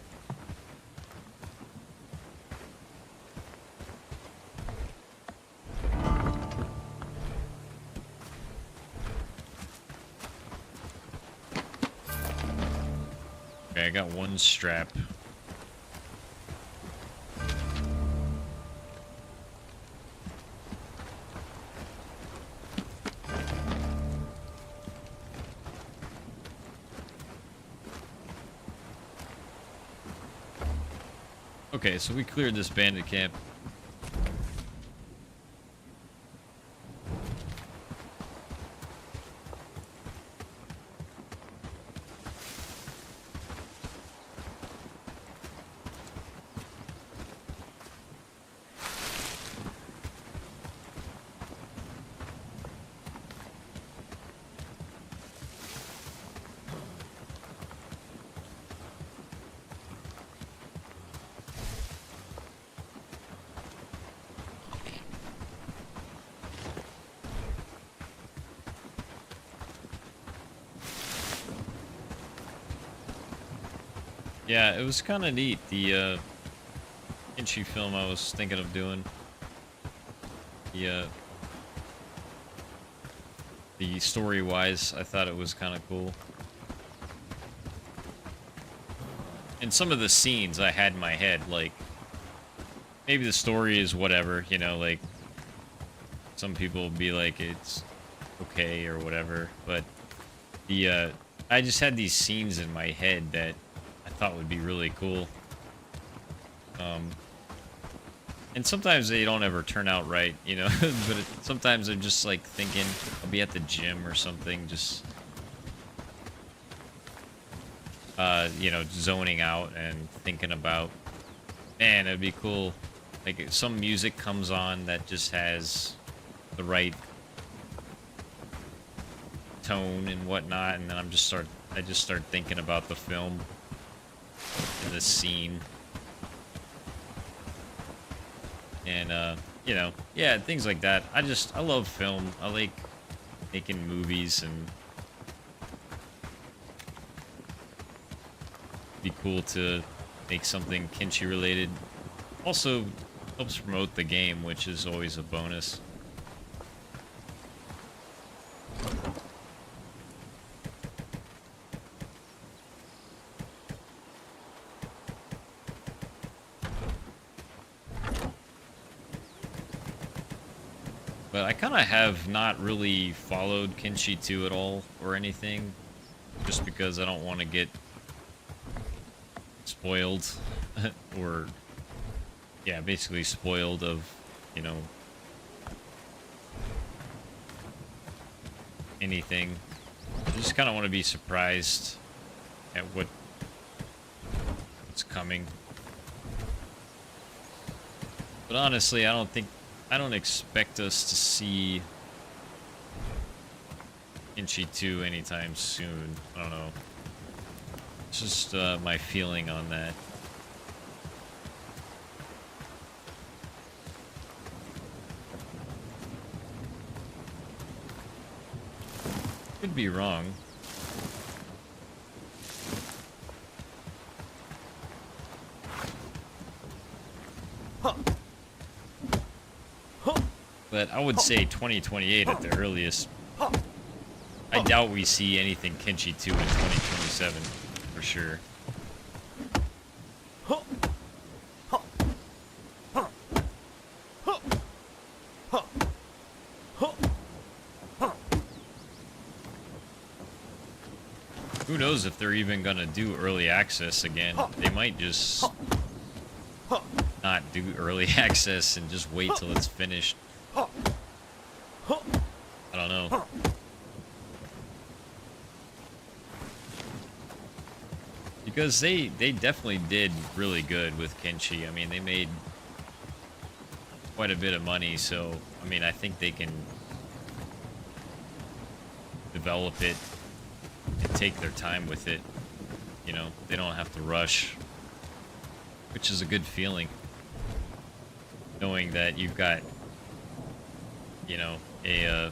Okay, I got one strap. Okay, so we cleared this bandit camp. Yeah, it was kind of neat, the Inchi film I was thinking of doing. The story-wise, I thought it was kind of cool. And some of the scenes I had in my head, like, maybe the story is whatever, you know, like, some people will be like, it's okay or whatever, but I just had these scenes in my head that I thought would be really cool. And sometimes they don't ever turn out right, you know, but sometimes I'm just like thinking I'll be at the gym or something, just, you know, zoning out and thinking about, man, it'd be cool. Like if some music comes on that just has the right tone and whatnot, and then I just start thinking about the film in the scene. And, you know, yeah, things like that. I love film. I like making movies, and it'd be cool to make something Kenshi related. Also helps promote the game, which is always a bonus. But I kind of have not really followed Kenshi 2 at all or anything, just because I don't want to get spoiled, or, yeah, basically spoiled of, you know, anything. I just kind of want to be surprised at what's coming. But honestly, I don't expect us to see Inchi 2 anytime soon. I don't know. It's just my feeling on that. Could be wrong. But I would say 2028 at the earliest. I doubt we see anything Kenshi 2 in 2027, for sure. Who knows if they're even gonna do early access again. They might just not do early access and just wait till it's finished. I don't know. Because they definitely did really good with Kenshi. I mean, they made quite a bit of money, so I mean, I think they can develop it and take their time with it. You know, they don't have to rush, which is a good feeling. Knowing that you've got, you know, a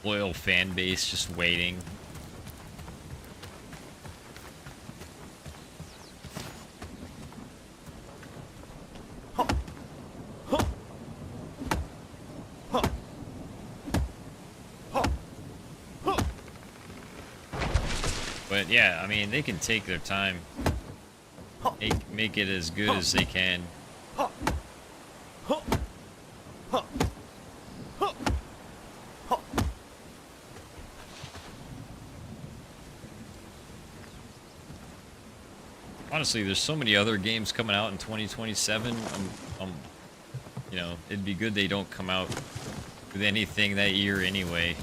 loyal fan base just waiting. But yeah, I mean, they can take their time, make it as good as they can. Honestly, there's so many other games coming out in 2027. You know, it'd be good they don't come out with anything that year anyway.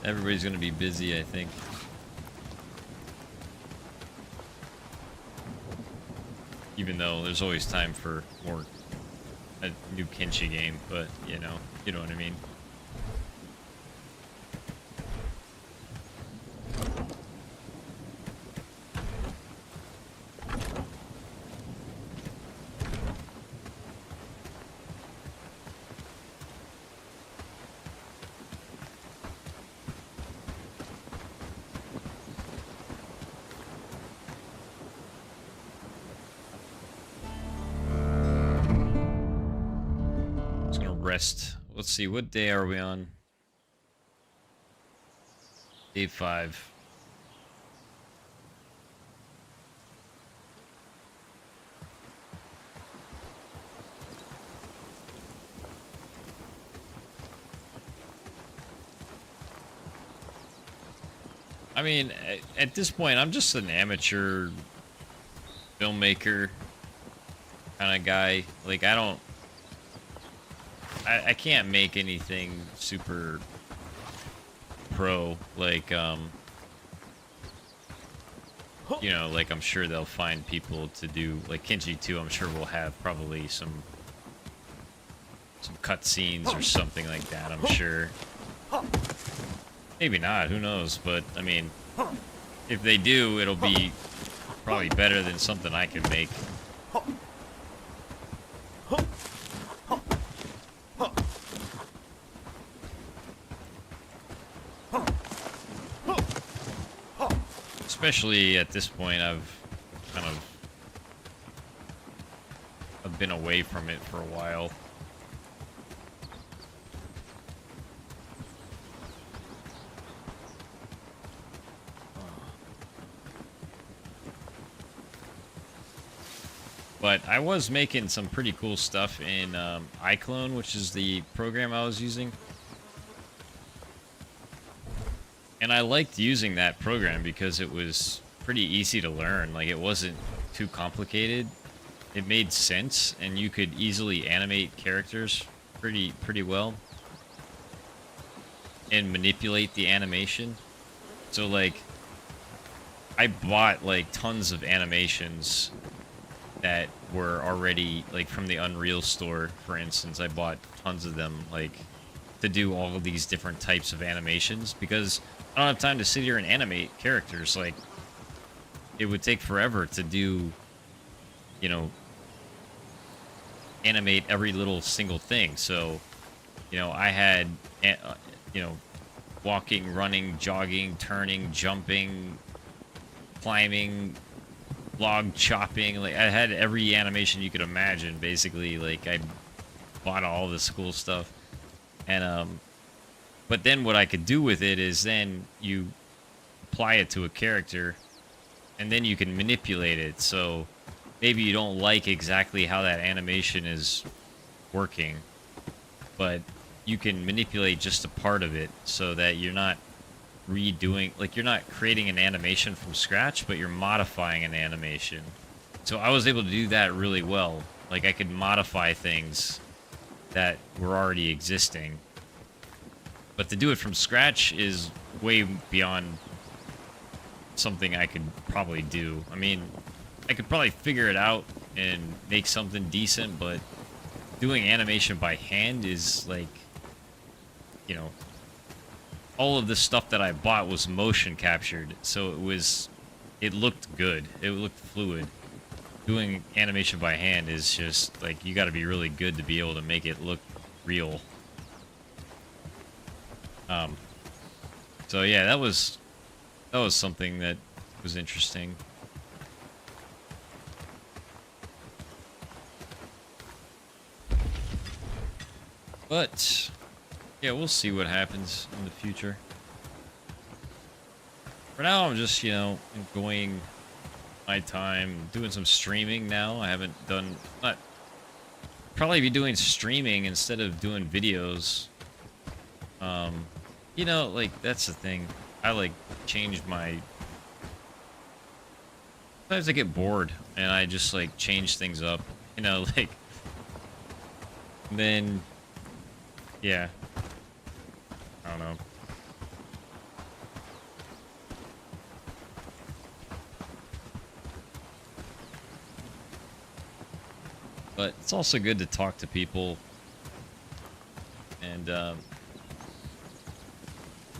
Everybody's gonna be busy, I think. Even though there's always time for a new Kenshi game, but you know what I mean. Rest. Let's see, what day are we on? Day 5. I mean, at this point, I'm just an amateur filmmaker kind of guy. Like, I can't make anything super pro, like, you know, like, I'm sure they'll find people to do, like, Kenshi 2, I'm sure we'll have probably some cutscenes or something like that, I'm sure. Maybe not, who knows, but, I mean, if they do, it'll be probably better than something I can make. Especially at this point, I've been away from it for a while. But I was making some pretty cool stuff in iClone, which is the program I was using. And I liked using that program because it was pretty easy to learn. Like, it wasn't too complicated. It made sense, and you could easily animate characters pretty well. and manipulate the animation. So like I bought like tons of animations that were already like from the Unreal store, for instance. I bought tons of them like to do all of these different types of animations because I don't have time to sit here and animate characters. Like it would take forever to do, you know, animate every little single thing. So, you know, I had, you know, walking, running, jogging, turning, jumping, climbing, log chopping. Like I had every animation you could imagine. Basically, like I bought all this cool stuff, and but then what I could do with it is then you apply it to a character, and then you can manipulate it. So maybe you don't like exactly how that animation is working, but you can manipulate just a part of it so that you're not redoing, like you're not creating an animation from scratch, but you're modifying an animation. So I was able to do that really well. Like I could modify things that were already existing. But to do it from scratch is way beyond something I could probably do. I mean, I could probably figure it out and make something decent, but doing animation by hand is like, you know, all of the stuff that I bought was motion captured, so it looked good. It looked fluid. Doing animation by hand is just like, you got to be really good to be able to make it look real. So yeah, that was something that was interesting. But yeah, we'll see what happens in the future. For now, I'm just, you know, enjoying my time, doing some streaming now. I haven't done, not, probably be doing streaming instead of doing videos. You know, like, that's the thing. I, like, change my... Sometimes I get bored, and I just, like, change things up. You know, like... Then... Yeah. I don't know. But it's also good to talk to people and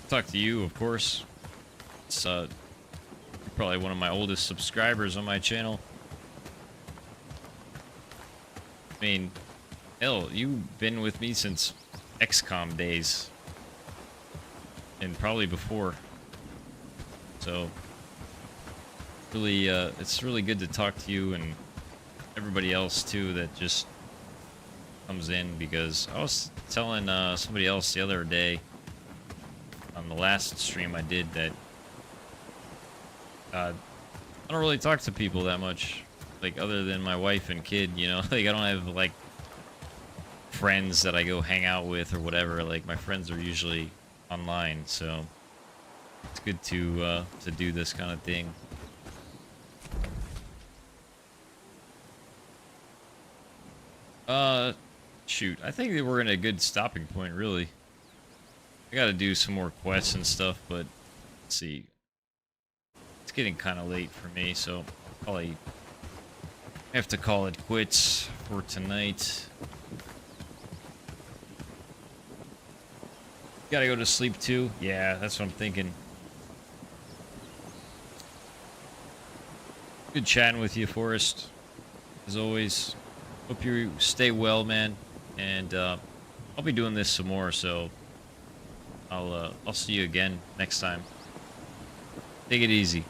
talk to you, of course. It's probably one of my oldest subscribers on my channel. I mean, hell, you've been with me since XCOM days. And probably before. So, really, it's really good to talk to you and everybody else, too, that just comes in, because I was telling somebody else the other day on the last stream I did that I don't really talk to people that much, like, other than my wife and kid, you know? Like, I don't have, like, friends that I go hang out with or whatever. Like, my friends are usually online, so it's good to do this kind of thing. Shoot, I think that we're in a good stopping point, really. I gotta do some more quests and stuff, but let's see. It's getting kind of late for me, so probably have to call it quits for tonight. Gotta go to sleep too? Yeah, that's what I'm thinking. Good chatting with you, Forrest. As always. Hope you stay well, man. And I'll be doing this some more, so I'll see you again next time. Take it easy.